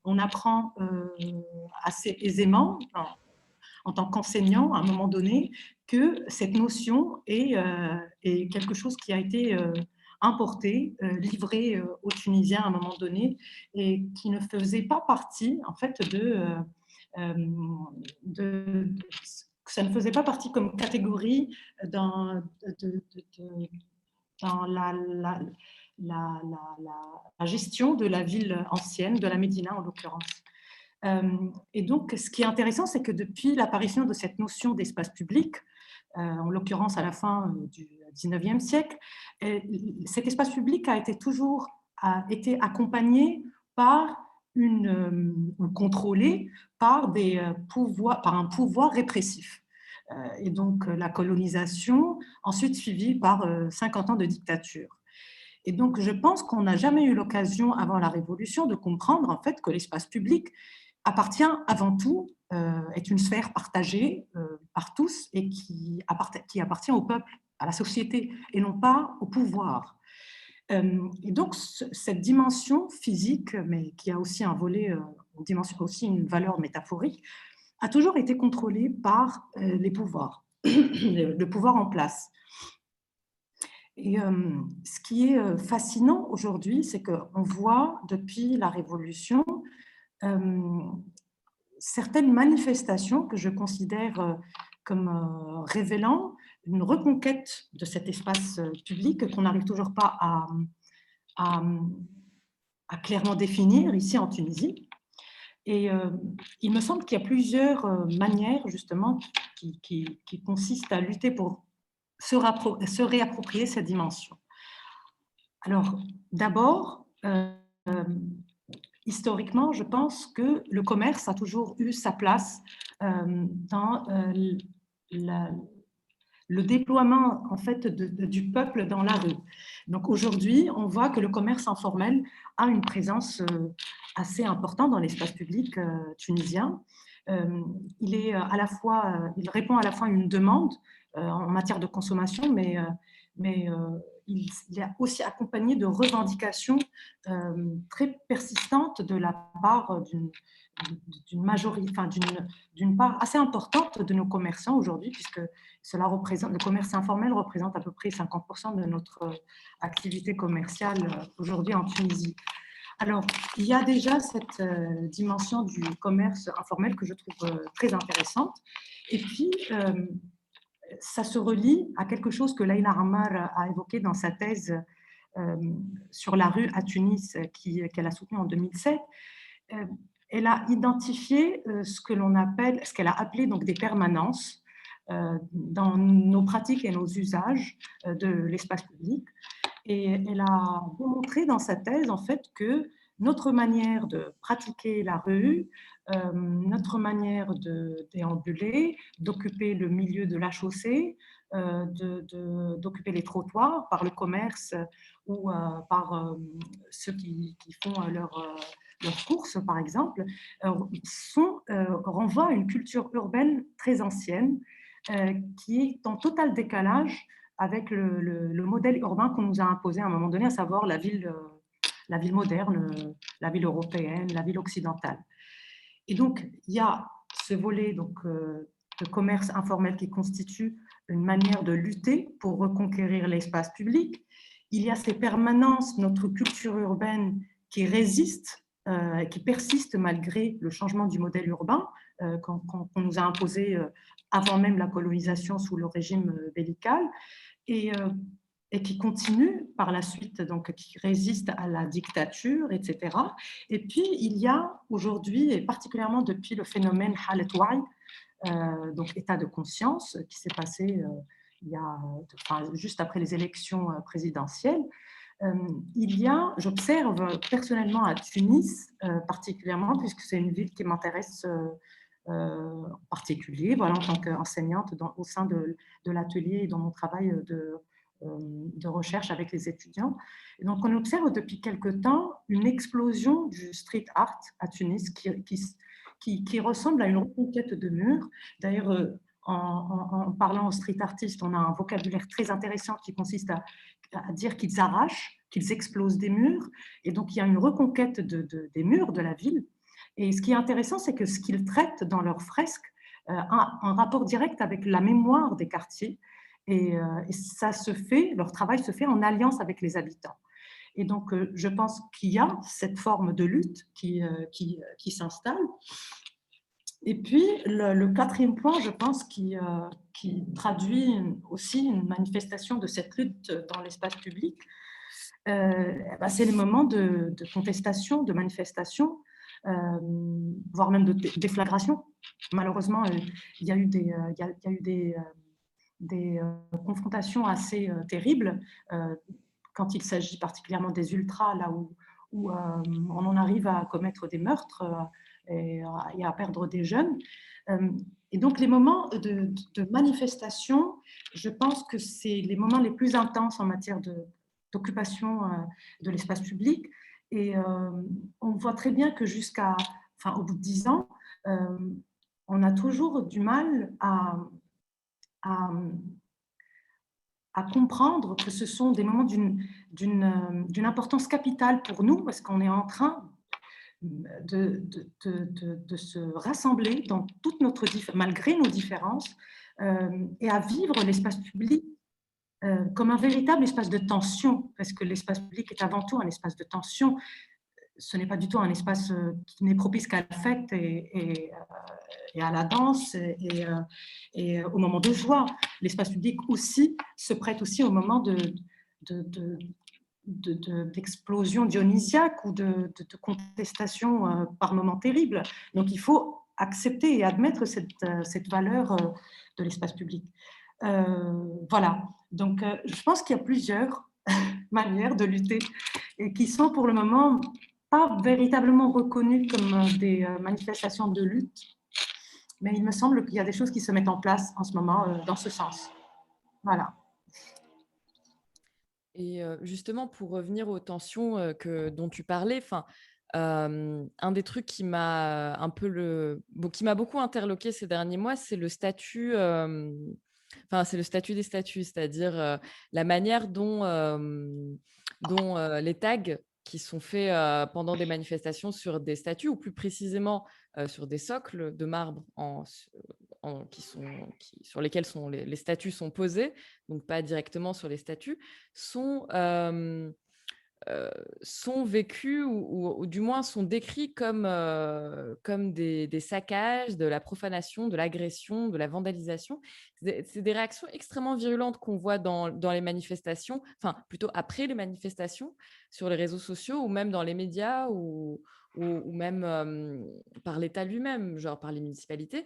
on apprend assez aisément, en tant qu'enseignant, à un moment donné, que cette notion est quelque chose qui a été importé, livré aux Tunisiens à un moment donné, et qui ne faisait pas partie, en fait, ça ne faisait pas partie comme catégorie dans la gestion de la ville ancienne, de la Médina en l'occurrence. Et donc, ce qui est intéressant, c'est que depuis l'apparition de cette notion d'espace public, en l'occurrence à la fin du 19e siècle, cet espace public a été accompagné par contrôlé par par un pouvoir répressif. Et donc la colonisation, ensuite suivie par 50 ans de dictature. Et donc je pense qu'on n'a jamais eu l'occasion avant la Révolution de comprendre en fait que l'espace public appartient avant tout, est une sphère partagée par tous et qui appartient au peuple, à la société, et non pas au pouvoir. Et donc, cette dimension physique, mais qui a aussi un volet, aussi une valeur métaphorique, a toujours été contrôlée par les pouvoirs, le pouvoir en place. Et ce qui est fascinant aujourd'hui, c'est qu'on voit depuis la Révolution certaines manifestations que je considère comme révélant une reconquête de cet espace public qu'on n'arrive toujours pas à, clairement définir ici en Tunisie. Et il me semble qu'il y a plusieurs manières justement qui consistent à lutter pour se réapproprier cette dimension. Alors, d'abord, historiquement, je pense que le commerce a toujours eu sa place dans le déploiement en fait du peuple dans la rue. Donc aujourd'hui, on voit que le commerce informel a une présence assez importante dans l'espace public tunisien. Il est à la fois, il répond à la fois à une demande en matière de consommation, mais il est aussi accompagné de revendications très persistantes de la part d'une majorité, enfin d'une part assez importante de nos commerçants aujourd'hui, puisque cela représente, le commerce informel représente à peu près 50% de notre activité commerciale aujourd'hui en Tunisie. Alors, il y a déjà cette dimension du commerce informel que je trouve très intéressante. Et puis, ça se relie à quelque chose que Leïla Ammar a évoqué dans sa thèse sur la rue à Tunis qu'elle a soutenue en 2007. Elle a identifié ce qu'elle a appelé donc des permanences dans nos pratiques et nos usages de l'espace public. Et elle a démontré dans sa thèse en fait que notre manière de pratiquer la rue, notre manière de déambuler, d'occuper le milieu de la chaussée, d'occuper les trottoirs par le commerce ou par ceux qui font leurs courses, par exemple, renvoient à une culture urbaine très ancienne qui est en total décalage avec le modèle urbain qu'on nous a imposé à un moment donné, à savoir la ville moderne, la ville européenne, la ville occidentale. Et donc, il y a ce volet de commerce informel qui constitue une manière de lutter pour reconquérir l'espace public. Il y a ces permanences, notre culture urbaine qui résiste, qui persiste malgré le changement du modèle urbain qu'on nous a imposé avant même la colonisation sous le régime bellical. Et qui continue par la suite, donc qui résiste à la dictature, etc. Et puis, il y a aujourd'hui, et particulièrement depuis le phénomène Halet Wa'i, donc état de conscience, qui s'est passé juste après les élections présidentielles, j'observe personnellement à Tunis, particulièrement, puisque c'est une ville qui m'intéresse en particulier, voilà, en tant qu'enseignante au sein de l'atelier et dans mon travail de recherche avec les étudiants. Et donc, on observe depuis quelque temps une explosion du street art à Tunis qui ressemble à une reconquête de murs. D'ailleurs, en parlant aux street artistes, on a un vocabulaire très intéressant qui consiste à dire qu'ils arrachent, qu'ils explosent des murs. Et donc, il y a une reconquête des murs de la ville. Et ce qui est intéressant, c'est que ce qu'ils traitent dans leurs fresques a un rapport direct avec la mémoire des quartiers. Et leur travail se fait en alliance avec les habitants. Et donc, je pense qu'il y a cette forme de lutte qui s'installe. Et puis, le quatrième point, je pense, qui traduit aussi une manifestation de cette lutte dans l'espace public, c'est les moments de contestation, de manifestation, voire même de déflagration. Malheureusement, il y a eu des confrontations assez terribles quand il s'agit particulièrement des ultras, là où on en arrive à commettre des meurtres et à perdre des jeunes. Et donc, les moments de manifestation, je pense que c'est les moments les plus intenses en matière d'occupation de l'espace public. Et on voit très bien que au bout de 10 ans, on a toujours du mal à comprendre que ce sont des moments d'une importance capitale pour nous, parce qu'on est en train de se rassembler dans malgré nos différences, et à vivre l'espace public comme un véritable espace de tension, parce que l'espace public est avant tout un espace de tension. Ce n'est pas du tout un espace qui n'est propice qu'à la fête et à la danse et au moment de joie. L'espace public aussi se prête aussi au moment d'explosion dionysiaque ou de contestation par moments terribles. Donc il faut accepter et admettre cette valeur de l'espace public. Voilà, donc je pense qu'il y a plusieurs manières de lutter et qui sont pour le moment pas véritablement reconnues comme des manifestations de lutte, mais il me semble qu'il y a des choses qui se mettent en place en ce moment dans ce sens. Voilà. Et justement, pour revenir aux tensions dont tu parlais, un des trucs qui m'a qui m'a beaucoup interloqué ces derniers mois, c'est le statut, c'est le statut des statuts, c'est-à-dire la manière dont les tags qui sont faits pendant des manifestations sur des statues, ou plus précisément sur des socles de marbre sur lesquels les statues sont posées, donc pas directement sur les statues, sont vécus ou du moins sont décrits comme des saccages, de la profanation, de l'agression, de la vandalisation. C'est des réactions extrêmement virulentes qu'on voit dans les manifestations, enfin plutôt après les manifestations, sur les réseaux sociaux ou même dans les médias ou même par l'État lui-même, genre par les municipalités,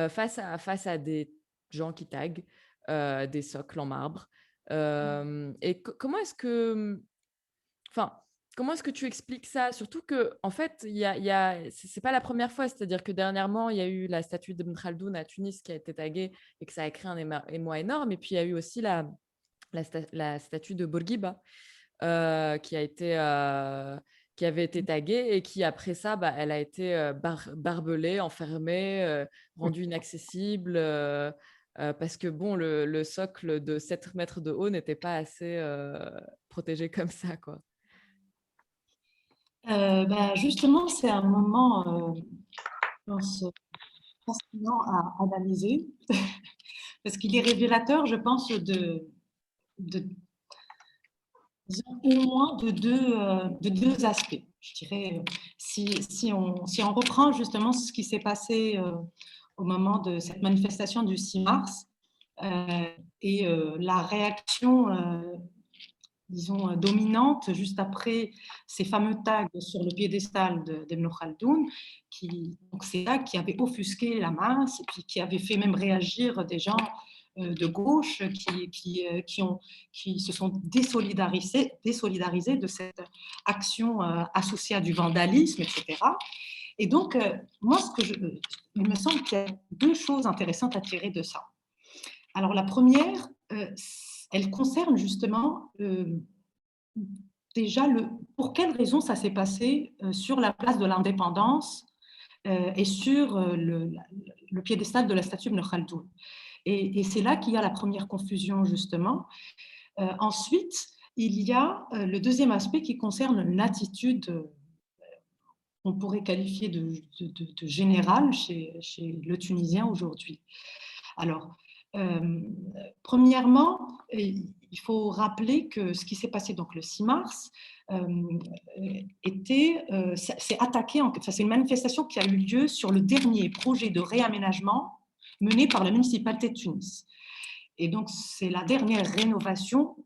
face à des gens qui taguent des socles en marbre. Et comment est-ce que... comment est-ce que tu expliques ça? Surtout que, en fait, c'est pas la première fois. C'est-à-dire que dernièrement, il y a eu la statue d'Ibn Khaldoun à Tunis qui a été taguée et que ça a créé un émoi énorme. Et puis, il y a eu aussi la statue de Bourguiba qui avait été taguée et qui, après ça, elle a été barbelée, enfermée, rendue inaccessible. Parce que bon, le socle de 7 mètres de haut n'était pas assez protégé comme ça, quoi. Justement, c'est un moment, je pense, fascinant à analyser, parce qu'il est révélateur, je pense, au moins de deux aspects. Je dirais, si on reprend justement ce qui s'est passé au moment de cette manifestation du 6 mars et la réaction disons, dominante juste après ces fameux tags sur le piédestal d'Ibn Khaldoun, c'est là qui avait offusqué la masse et puis qui avait fait même réagir des gens de gauche qui se sont désolidarisés de cette action associée à du vandalisme, etc. Et donc, moi, il me semble qu'il y a deux choses intéressantes à tirer de ça. Alors, la première, elle concerne justement déjà pour quelles raisons ça s'est passé sur la place de l'indépendance et sur le piédestal de la statue d'Ibn Khaldoun. Et c'est là qu'il y a la première confusion, justement. Ensuite, il y a le deuxième aspect qui concerne une attitude qu'on pourrait qualifier de générale chez le Tunisien aujourd'hui. Alors, premièrement, il faut rappeler que ce qui s'est passé donc le 6 mars c'est attaqué, c'est une manifestation qui a eu lieu sur le dernier projet de réaménagement mené par la municipalité de Tunis. Et donc, c'est la dernière rénovation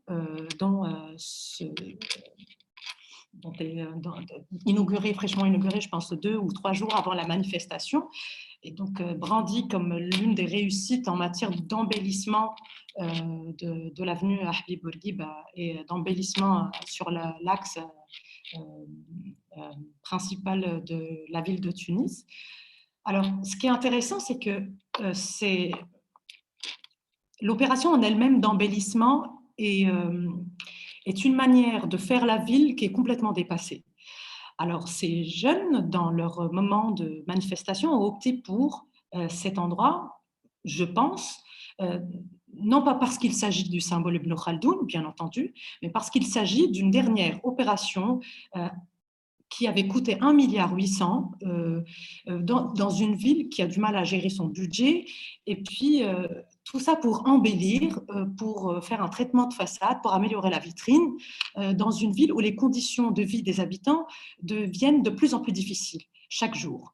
fraîchement inaugurée, je pense, 2 ou 3 jours avant la manifestation, et donc brandie comme l'une des réussites en matière d'embellissement de l'avenue Habib Bourguiba et d'embellissement sur l'axe principal de la ville de Tunis. Alors, ce qui est intéressant, c'est que l'opération en elle-même d'embellissement est une manière de faire la ville qui est complètement dépassée. Alors, ces jeunes, dans leur moment de manifestation, ont opté pour cet endroit, je pense, non pas parce qu'il s'agit du symbole Ibn Khaldoun, bien entendu, mais parce qu'il s'agit d'une dernière opération qui avait coûté 1,8 milliard dans une ville qui a du mal à gérer son budget et puis tout ça pour embellir, pour faire un traitement de façade, pour améliorer la vitrine, dans une ville où les conditions de vie des habitants deviennent de plus en plus difficiles chaque jour.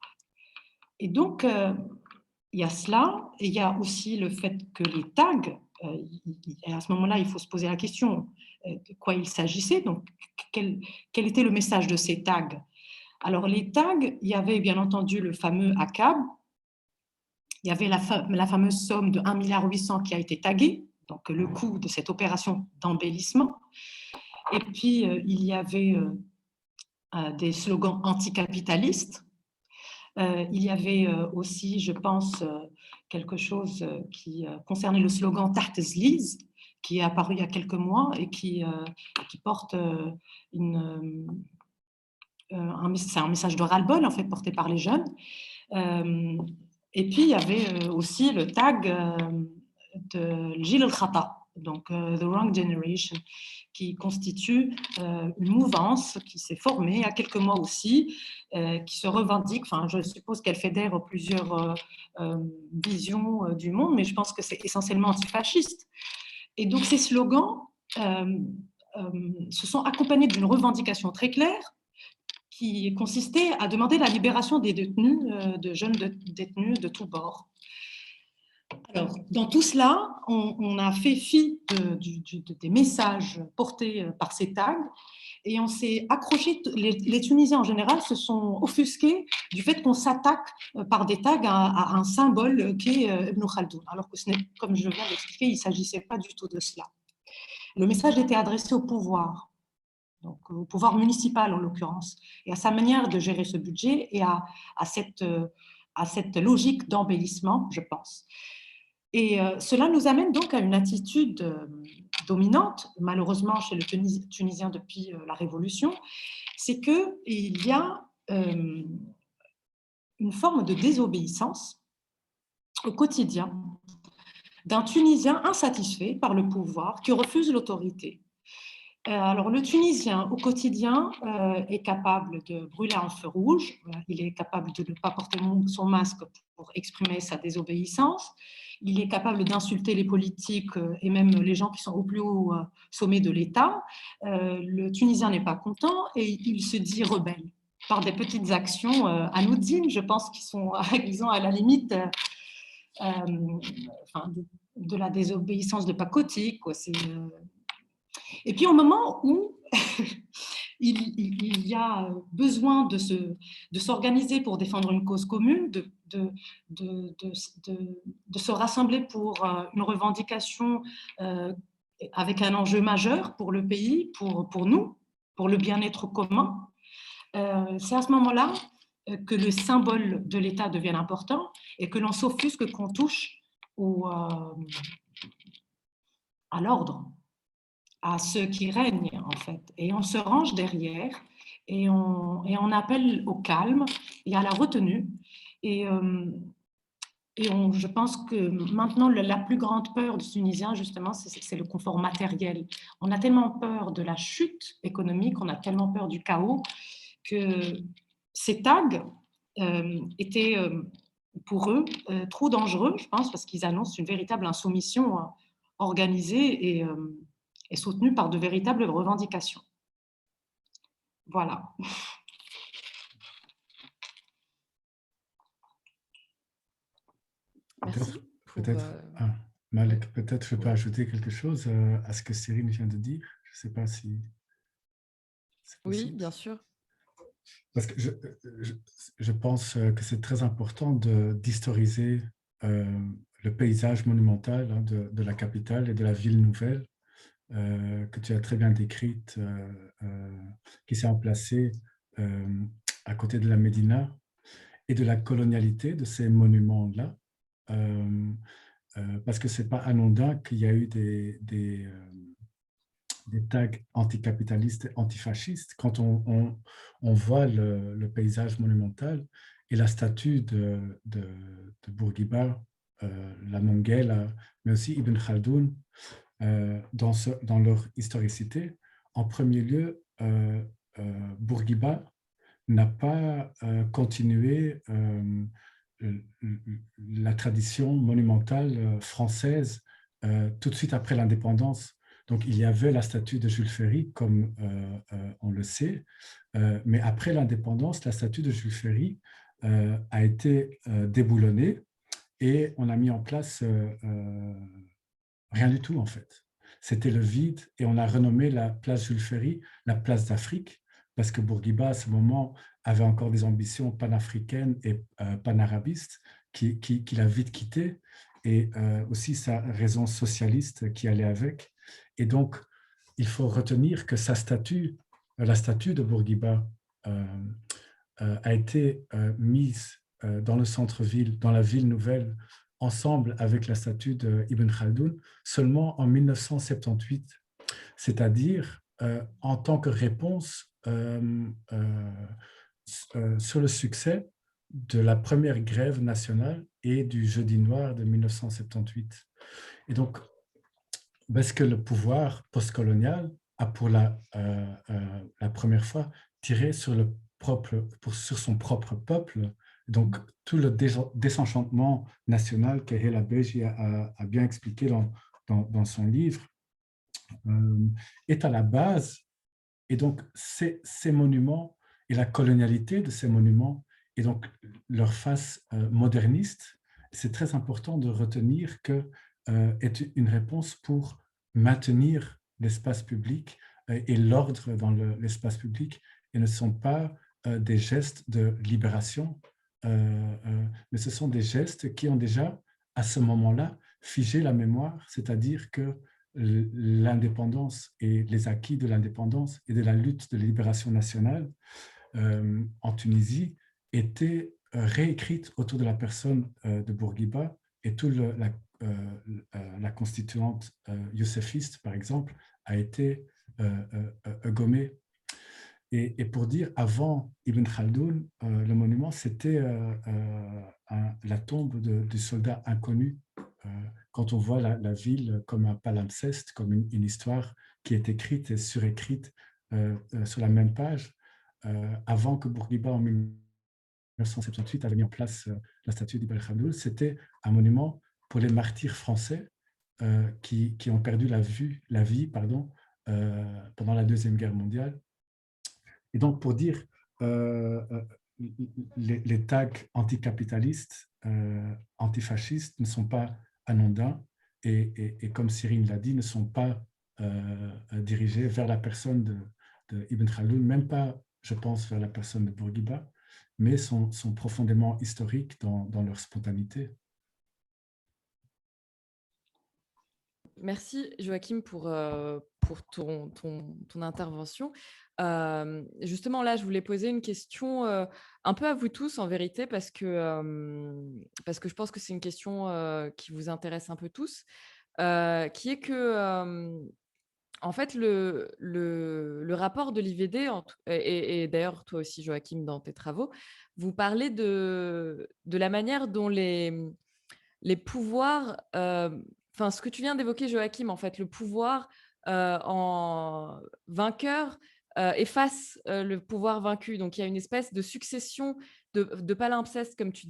Et donc, il y a cela, et il y a aussi le fait que les tags, à ce moment-là, il faut se poser la question de quoi il s'agissait, donc quel était le message de ces tags. Alors, les tags, il y avait bien entendu le fameux ACAB, il y avait la fameuse somme de 1,8 milliard qui a été taguée, donc le coût de cette opération d'embellissement. Et puis, il y avait des slogans anticapitalistes. Il y avait aussi, je pense, quelque chose qui concernait le slogan Taht Zliz, qui est apparu il y a quelques mois et qui porte c'est un message de ras-le-bol, en fait, porté par les jeunes. Et puis, il y avait aussi le tag de Jil al-Khata, donc The Wrong Generation, qui constitue une mouvance qui s'est formée il y a quelques mois aussi, qui se revendique, enfin, je suppose qu'elle fédère plusieurs visions du monde, mais je pense que c'est essentiellement antifasciste. Et donc, ces slogans se sont accompagnés d'une revendication très claire qui consistait à demander la libération des détenus, de jeunes détenus de tous bords. Alors, dans tout cela, on a fait fi des messages portés par ces tags et on s'est accroché, les Tunisiens en général se sont offusqués du fait qu'on s'attaque par des tags à un symbole qui est Ibn Khaldoun, alors que, comme je viens d'expliquer, il ne s'agissait pas du tout de cela. Le message était adressé au pouvoir, donc au pouvoir municipal en l'occurrence, et à sa manière de gérer ce budget et à cette logique d'embellissement, je pense. Et cela nous amène donc à une attitude dominante, malheureusement chez le Tunisien depuis la Révolution, c'est qu'il y a une forme de désobéissance au quotidien d'un Tunisien insatisfait par le pouvoir qui refuse l'autorité. Alors, le Tunisien, au quotidien, est capable de brûler un feu rouge, il est capable de ne pas porter son masque pour exprimer sa désobéissance, il est capable d'insulter les politiques et même les gens qui sont au plus haut sommet de l'État. Le Tunisien n'est pas content et il se dit rebelle par des petites actions anodines, je pense, qu'ils ont à la limite de la désobéissance de pacotille, quoi. Et puis au moment où il y a besoin de s'organiser pour défendre une cause commune, de se rassembler pour une revendication avec un enjeu majeur pour le pays, pour nous, pour le bien-être commun, c'est à ce moment-là que le symbole de l'État devienne important et que l'on s'offusque qu'on touche à l'ordre, à ceux qui règnent, en fait. Et on se range derrière et on appelle au calme et à la retenue. Et je pense que maintenant, la plus grande peur du Tunisien, justement, c'est le confort matériel. On a tellement peur de la chute économique, on a tellement peur du chaos, que ces tags étaient pour eux trop dangereux, je pense, parce qu'ils annoncent une véritable insoumission organisée et soutenue par de véritables revendications. Voilà. Merci. Malek, peut-être je peux ajouter quelque chose à ce que Cyril vient de dire. Je ne sais pas si c'est possible. Oui, bien sûr. Parce que je pense que c'est très important d'historiser le paysage monumental de la capitale et de la ville nouvelle que tu as très bien décrite, qui s'est emplacée à côté de la Médina et de la colonialité de ces monuments-là. Parce que ce n'est pas anodin qu'il y a eu des tags anticapitalistes et antifascistes. Quand on voit le paysage monumental et la statue de Bourguiba, la Monguel, mais aussi Ibn Khaldoun, dans leur historicité, en premier lieu, Bourguiba n'a pas continué la tradition monumentale française tout de suite après l'indépendance. Donc, il y avait la statue de Jules Ferry, comme on le sait, mais après l'indépendance, la statue de Jules Ferry a été déboulonnée et on a mis en place rien du tout, en fait. C'était le vide et on a renommé la place Jules Ferry la place d'Afrique parce que Bourguiba, à ce moment, avait encore des ambitions panafricaines et panarabistes qu'il a vite quitté et aussi sa raison socialiste qui allait avec. Et donc, il faut retenir que sa statue, la statue de Bourguiba, a été mise dans le centre-ville, dans la ville nouvelle, ensemble avec la statue d'Ibn Khaldoun, seulement en 1978, c'est-à-dire en tant que réponse sur le succès de la première grève nationale et du Jeudi noir de 1978. Et donc, parce que le pouvoir postcolonial a pour la première fois tiré sur son propre peuple. Donc, tout le désenchantement national que Hela Beji a bien expliqué dans son livre est à la base. Et donc, ces monuments et la colonialité de ces monuments et donc leur face moderniste, c'est très important de retenir que est une réponse pour maintenir l'espace public et l'ordre dans l'espace public et ne sont pas des gestes de libération, mais ce sont des gestes qui ont déjà, à ce moment-là, figé la mémoire, c'est-à-dire que l'indépendance et les acquis de l'indépendance et de la lutte de libération nationale en Tunisie étaient réécrites autour de la personne de Bourguiba et toute la constituante youssefiste, par exemple, a été gommée. Et pour dire, avant Ibn Khaldoun, le monument, c'était la tombe du soldat inconnu. Quand on voit la ville comme un palimpseste, comme une histoire qui est écrite et surécrite sur la même page, avant que Bourguiba, en 1978, avait mis en place la statue d'Ibn Khaldoun, c'était un monument pour les martyrs français qui ont perdu la vie pendant la Deuxième Guerre mondiale. Et donc, pour dire, les tags anticapitalistes, antifascistes ne sont pas anodins et comme Cyril l'a dit, ne sont pas dirigés vers la personne de Ibn Khaldoun, même pas, je pense, vers la personne de Bourguiba, mais sont profondément historiques dans leur spontanéité. Merci Joachim pour ton intervention. Justement, là, je voulais poser une question un peu à vous tous, en vérité, parce que je pense que c'est une question qui vous intéresse un peu tous, qui est que, en fait, le rapport de l'IVD, et d'ailleurs, toi aussi, Joachim, dans tes travaux, vous parlez de la manière dont les pouvoirs, enfin, ce que tu viens d'évoquer, Joachim, en fait, le pouvoir en vainqueur efface le pouvoir vaincu. Donc, il y a une espèce de succession de palimpsestes, comme tu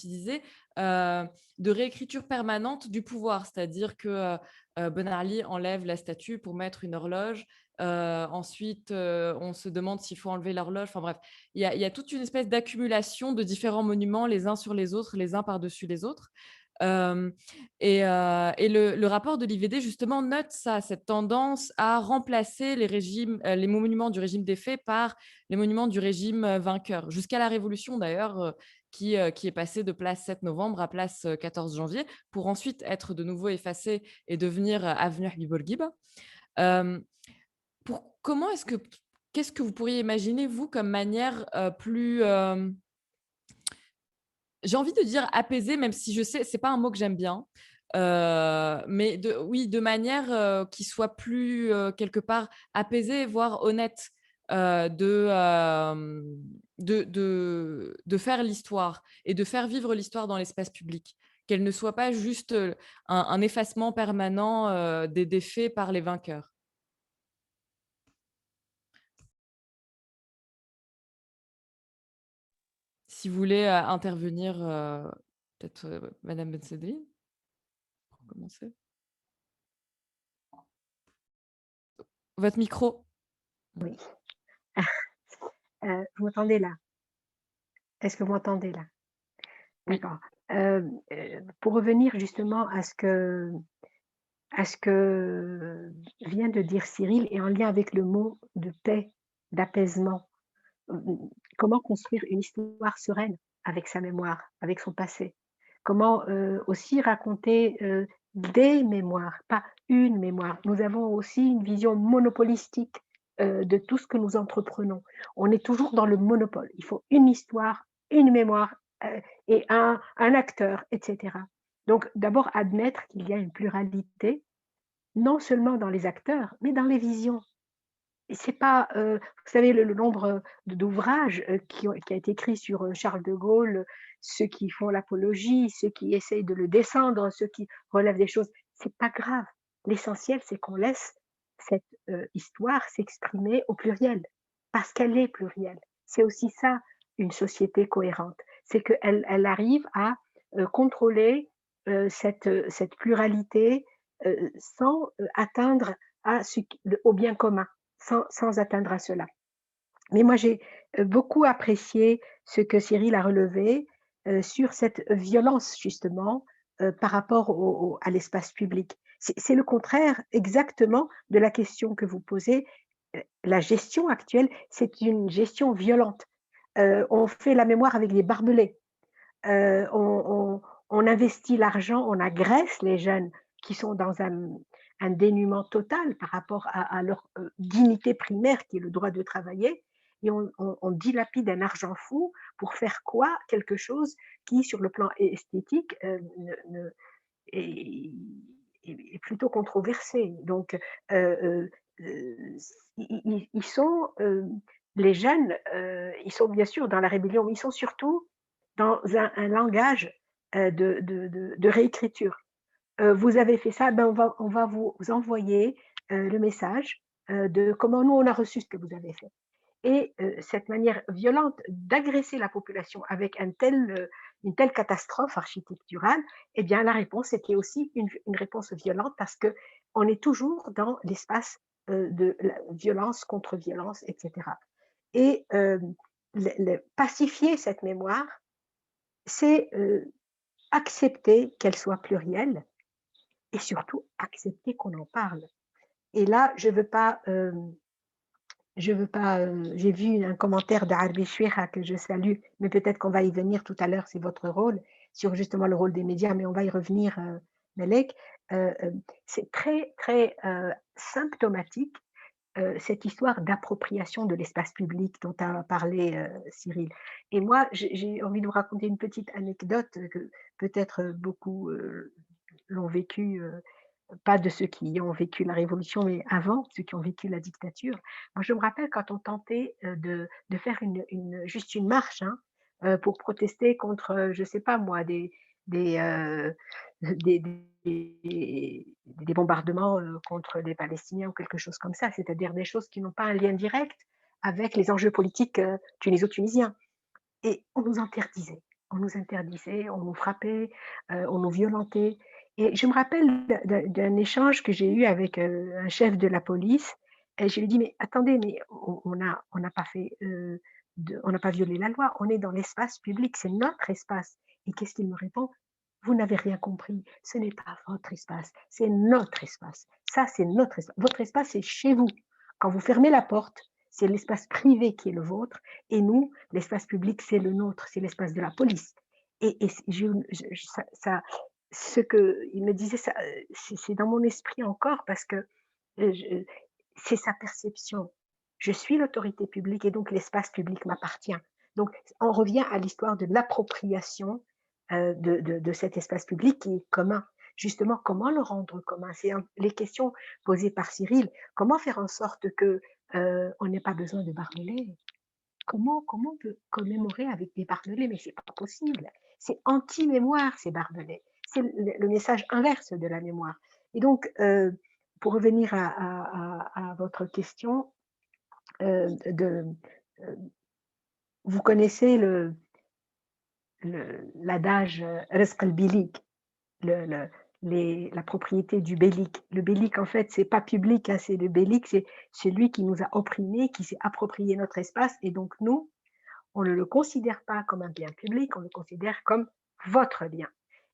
disais, de réécriture permanente du pouvoir. C'est-à-dire que Ben Ali enlève la statue pour mettre une horloge. Ensuite, on se demande s'il faut enlever l'horloge. Enfin bref, il y a toute une espèce d'accumulation de différents monuments les uns sur les autres, les uns par-dessus les autres. Et le rapport de l'IVD, justement, note ça, cette tendance à remplacer les monuments du régime défait par les monuments du régime vainqueur, jusqu'à la Révolution d'ailleurs, qui est passée de place 7 novembre à place 14 janvier, pour ensuite être de nouveau effacée et devenir avenue Habib Bourguiba. Qu'est-ce que vous pourriez imaginer, vous, comme manière plus... j'ai envie de dire apaisé, même si je sais, c'est pas un mot que j'aime bien, mais de manière qui soit plus quelque part apaisée, voire honnête, de faire l'histoire et de faire vivre l'histoire dans l'espace public, qu'elle ne soit pas juste un effacement permanent des défaits par les vainqueurs. si vous voulez intervenir, peut-être Madame Bensedri, pour commencer. Votre micro. Oui. Vous m'entendez là? Est-ce que vous m'entendez là? Oui. D'accord. Pour revenir justement à ce que vient de dire Cyril et en lien avec le mot de paix, d'apaisement. Comment construire une histoire sereine avec sa mémoire, avec son passé? Comment, aussi raconter, des mémoires, pas une mémoire. Nous avons aussi une vision monopolistique, de tout ce que nous entreprenons. On est toujours dans le monopole. Il faut une histoire, une mémoire, et un acteur et cetera. Donc d'abord admettre qu'il y a une pluralité, non seulement dans les acteurs, mais dans les visions. Et c'est pas, vous savez le nombre, d'ouvrages, qui a été écrit sur, Charles de Gaulle, ceux qui font l'apologie, ceux qui essayent de le descendre, ceux qui relèvent des choses, c'est pas grave. L'essentiel, c'est qu'on laisse cette, histoire s'exprimer au pluriel, parce qu'elle est plurielle. C'est aussi ça, une société cohérente. C'est qu'elle arrive à, contrôler, cette pluralité, sans, atteindre à ce qui au bien commun sans atteindre à cela. Mais moi, j'ai beaucoup apprécié ce que Cyril a relevé sur cette violence, justement, par rapport à l'espace public. C'est le contraire exactement de la question que vous posez. La gestion actuelle, c'est une gestion violente. On fait la mémoire avec des barbelés. On investit l'argent, on agresse les jeunes qui sont dans un dénuement total par rapport à leur dignité primaire qui est le droit de travailler et on dilapide un argent fou pour faire quoi? Quelque chose qui, sur le plan esthétique, est est plutôt controversé. Donc, ils sont, les jeunes, ils sont bien sûr dans la rébellion, mais ils sont surtout dans un langage, de réécriture. Vous avez fait ça, ben, on va vous envoyer, le message, de comment nous on a reçu ce que vous avez fait. Et cette manière violente d'agresser la population avec une telle catastrophe architecturale, eh bien la réponse était aussi une réponse violente parce qu'on est toujours dans l'espace, de la violence contre violence et cetera. Et le pacifier cette mémoire, c'est, accepter qu'elle soit plurielle et surtout accepter qu'on en parle. Et là, je veux pas, j'ai vu un commentaire d'Arbi Chouira que je salue, mais peut-être qu'on va y venir tout à l'heure, c'est votre rôle, sur justement le rôle des médias, mais on va y revenir, Melek. C'est très, très, symptomatique, cette histoire d'appropriation de l'espace public dont a parlé, Cyril. Et moi, j'ai envie de vous raconter une petite anecdote que peut-être, beaucoup, l'ont vécue, pas de ceux qui ont vécu la révolution, mais avant, ceux qui ont vécu la dictature. Moi, je me rappelle quand on tentait, de faire juste une marche, hein, pour protester contre, je sais pas moi, des, heu, des des bombardements, contre les Palestiniens ou quelque chose comme ça. C'est-à-dire des choses qui n'ont pas un lien direct avec les enjeux politiques, tuniso-tunisiens. Et on nous interdisait, on nous frappait, on nous violentait et je me rappelle d'un échange que j'ai eu avec, un chef de la police et je lui dis: «Mais attendez, mais on n'a pas fait, on n'a pas violé la loi, on est dans l'espace public, c'est notre espace» et qu'est-ce qu'il me répond? «Vous n'avez rien compris, ce n'est pas votre espace, c'est notre espace. Ça, c'est notre espace. Votre espace, c'est chez vous. Quand vous fermez la porte, c'est l'espace privé qui est le vôtre et nous, l'espace public, c'est le nôtre, c'est l'espace de la police. Et ce qu'il me disait, ça, c'est dans mon esprit encore parce que c'est sa perception. Je suis l'autorité publique et donc l'espace public m'appartient. Donc, on revient à l'histoire de l'appropriation de cet espace public qui est commun. Justement, comment le rendre commun? C'est les questions posées par Cyril. Comment faire en sorte que on n'ait pas besoin de barbelés? Comment on peut commémorer avec des barbelés? Mais c'est pas possible. C'est anti-mémoire, ces barbelés. C'est le message inverse de la mémoire. Et donc, pour revenir à votre question, de, vous connaissez l'adage رزق البيليك, la propriété du bélic. Le bélic, en fait, c'est pas public, hein, c'est le bélic, c'est celui qui nous a opprimés, qui s'est approprié notre espace. Et donc, nous, on ne le considère pas comme un bien public, on le considère comme votre bien.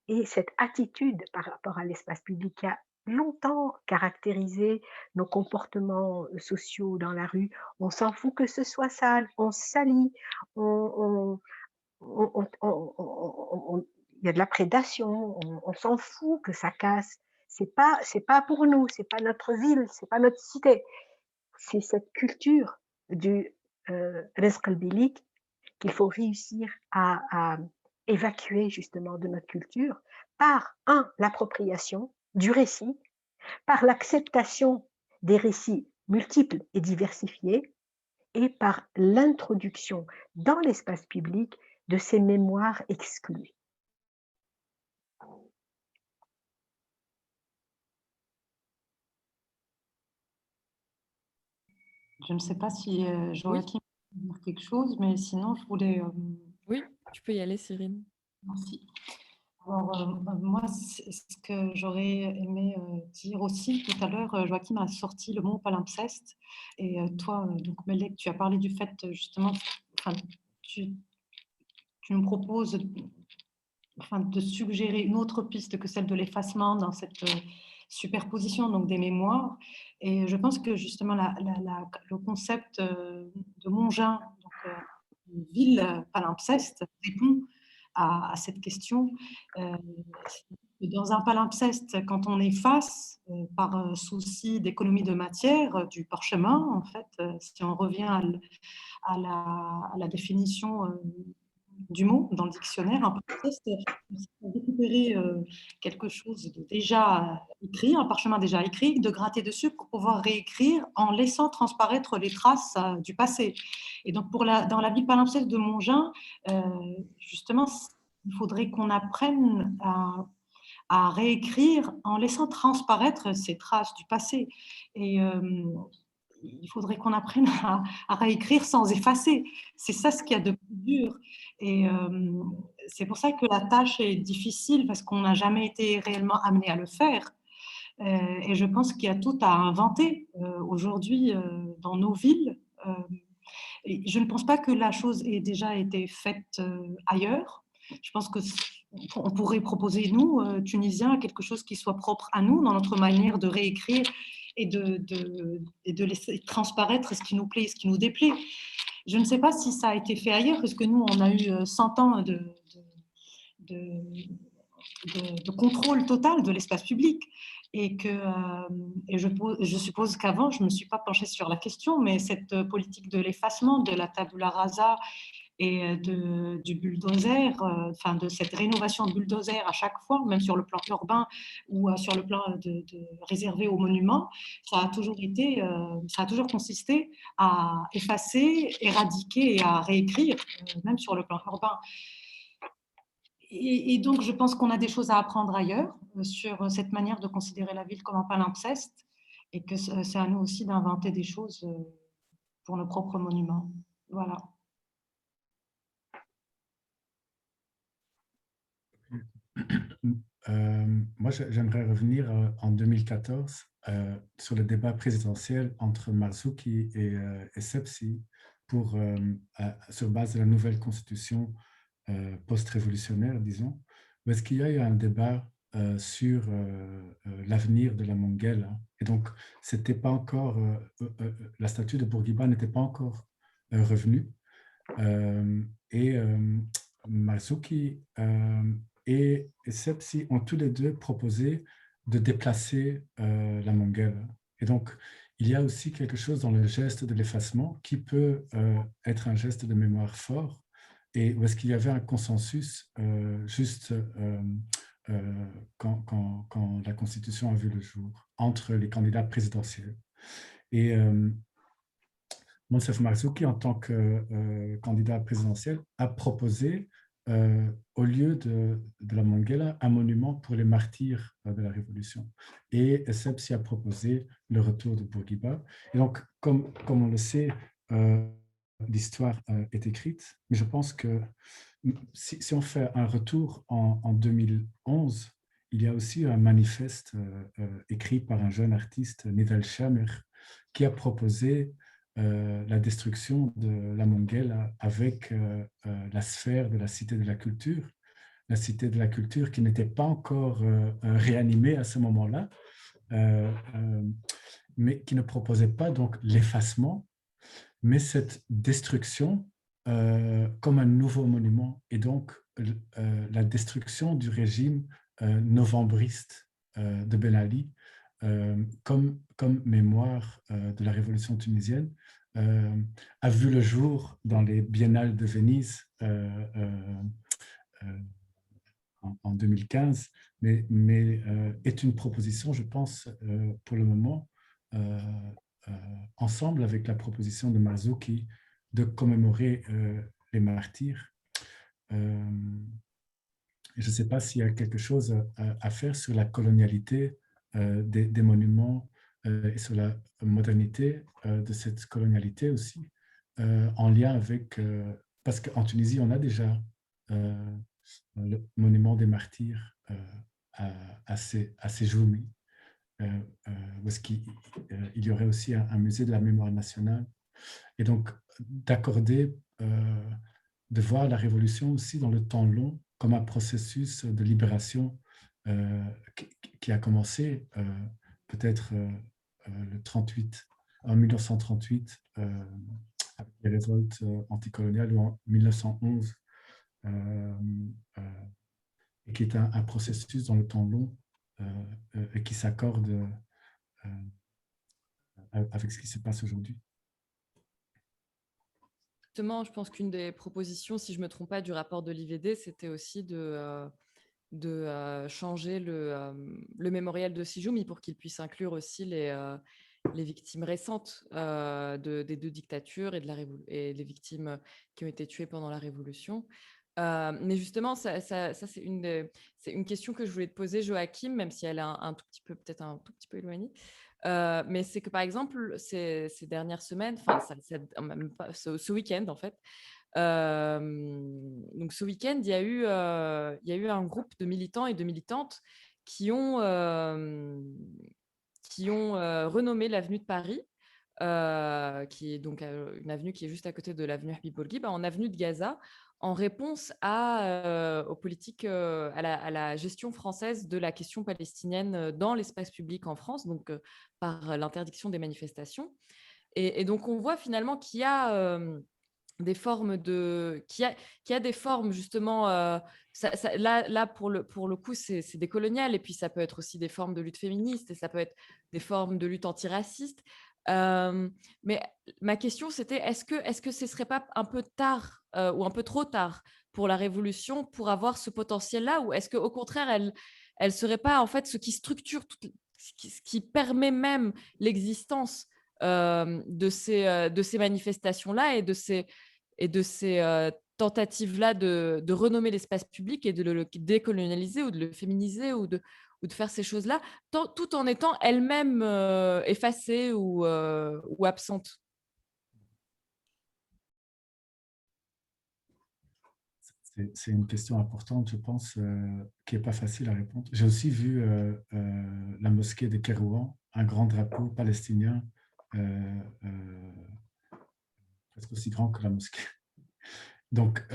Et cette attitude par rapport à l'espace public qui a longtemps caractérisé nos comportements sociaux dans la rue, on s'en fout que ce soit sale, on salit, on, il y a de la prédation, on s'en fout que ça casse. C'est pas pour nous, c'est pas notre ville, c'est pas notre cité. C'est cette culture du رزق البيليك qu'il faut réussir à évacuer justement de notre culture par, un, l'appropriation du récit, par l'acceptation des récits multiples et diversifiés, et par l'introduction dans l'espace public de ces mémoires exclues. Je ne sais pas si Oui, Joachim veut dire quelque chose, mais sinon, je voulais... oui, tu peux y aller, Cyrine. merci. Alors, moi, ce que j'aurais aimé dire aussi, tout à l'heure, Joachim a sorti le mot palimpseste. Et toi, donc, Melek, tu as parlé du fait, justement, enfin, tu nous proposes de suggérer une autre piste que celle de l'effacement dans cette superposition donc, des mémoires. Et je pense que justement, le concept de Mongin, donc, une ville palimpseste, répond à cette question. Dans un palimpseste, quand on efface par souci d'économie de matière du parchemin, en fait, si on revient à la définition du mot dans le dictionnaire, un palimpseste, c'est récupérer quelque chose de déjà écrit, un parchemin déjà écrit, de gratter dessus pour pouvoir réécrire en laissant transparaître les traces du passé. Et donc, dans la ville palimpseste de Mongin, justement, il faudrait qu'on apprenne à réécrire en laissant transparaître ces traces du passé. Et il faudrait qu'on apprenne à réécrire sans effacer. C'est ça ce qu'il y a de plus dur. Et c'est pour ça que la tâche est difficile, parce qu'on n'a jamais été réellement amené à le faire. Et je pense qu'il y a tout à inventer aujourd'hui dans nos villes. Et je ne pense pas que la chose ait déjà été faite ailleurs. Je pense qu'on pourrait proposer, nous, Tunisiens, quelque chose qui soit propre à nous, dans notre manière de réécrire et de laisser transparaître ce qui nous plaît et ce qui nous déplaît. Je ne sais pas si ça a été fait ailleurs, parce que nous, on a eu 100 ans de contrôle total de l'espace public. Et je suppose qu'avant, je ne me suis pas penchée sur la question, mais cette politique de l'effacement, de la tabula rasa et du bulldozer, enfin de cette rénovation de bulldozer à chaque fois, même sur le plan urbain ou sur le plan réservé aux monuments, ça a toujours consisté à effacer, éradiquer et à réécrire, même sur le plan urbain. Et donc, je pense qu'on a des choses à apprendre ailleurs sur cette manière de considérer la ville comme un palimpseste, et que c'est à nous aussi d'inventer des choses pour nos propres monuments. Voilà. Moi, j'aimerais revenir en 2014 sur le débat présidentiel entre Marzouki et Sepsi sur base de la nouvelle constitution post-révolutionnaire, disons, où est-ce qu'il y a eu un débat sur l'avenir de la Monguel. Hein. Et donc, c'était pas encore, la statue de Bourguiba n'était pas encore revenue. Et Marzouki et Sepsi ont tous les deux proposé de déplacer la Monguel. Et donc, il y a aussi quelque chose dans le geste de l'effacement qui peut être un geste de mémoire fort, et où est-ce qu'il y avait un consensus juste quand la Constitution a vu le jour entre les candidats présidentiels. Et Moncef Marzouki, en tant que candidat présidentiel, a proposé, au lieu de la Monguela, un monument pour les martyrs de la Révolution. Et Sepsi a proposé le retour de Bourguiba. Et donc, comme on le sait, l'histoire est écrite, mais je pense que si on fait un retour en 2011, il y a aussi un manifeste écrit par un jeune artiste, Nidal Shamer, qui a proposé la destruction de la Monguel avec la sphère de la Cité de la Culture. La Cité de la Culture qui n'était pas encore réanimée à ce moment-là, mais qui ne proposait pas donc l'effacement, mais cette destruction comme un nouveau monument, et donc la destruction du régime novembriste de Ben Ali comme mémoire de la révolution tunisienne a vu le jour dans les biennales de Venise en 2015, mais est une proposition, je pense, pour le moment, ensemble avec la proposition de Marzouki de commémorer les martyrs. Je ne sais pas s'il y a quelque chose à faire sur la colonialité des monuments et sur la modernité de cette colonialité aussi, en lien avec, parce qu'en Tunisie, on a déjà le monument des martyrs à Séjoumi, où est-ce qu'il y aurait aussi un musée de la mémoire nationale. Et donc, d'accorder, de voir la révolution aussi dans le temps long comme un processus de libération qui a commencé peut-être le 38, en 1938, avec les révoltes anticoloniales, ou en 1911, et qui est un processus dans le temps long et qui s'accorde avec ce qui se passe aujourd'hui. Justement, je pense qu'une des propositions, si je ne me trompe pas, du rapport de l'IVD, c'était aussi de changer le mémorial de Séjoumi pour qu'il puisse inclure aussi les victimes récentes des deux dictatures et les victimes qui ont été tuées pendant la Révolution. Mais justement, ça c'est une question que je voulais te poser, Joachim, même si elle est peut-être un tout petit peu éloignée. Mais c'est que, par exemple, ces dernières semaines, même pas, ce week-end, en fait, donc ce week-end, il y a eu un groupe de militants et de militantes qui ont renommé l'avenue de Paris, qui est donc une avenue qui est juste à côté de l'avenue Habib Bourguiba, en avenue de Gaza, en réponse aux politiques, à la gestion française de la question palestinienne dans l'espace public en France, donc par l'interdiction des manifestations. Et donc on voit finalement qu'il y a des formes des formes justement là pour le coup c'est décolonial, et puis ça peut être aussi des formes de lutte féministe, et ça peut être des formes de lutte antiraciste. Mais ma question c'était est-ce que ce serait pas un peu tard ou un peu trop tard pour la révolution pour avoir ce potentiel là, ou est-ce que au contraire elle serait pas en fait ce qui structure ce qui permet même l'existence de ces manifestations-là et de ces tentatives-là de renommer l'espace public et de le décolonialiser ou de le féminiser ou de faire ces choses-là, tout en étant elle-même effacée ou absente. C'est une question importante, je pense, qui n'est pas facile à répondre. J'ai aussi vu la mosquée de Kérouan, un grand drapeau palestinien, presque aussi grand que la mosquée. Donc,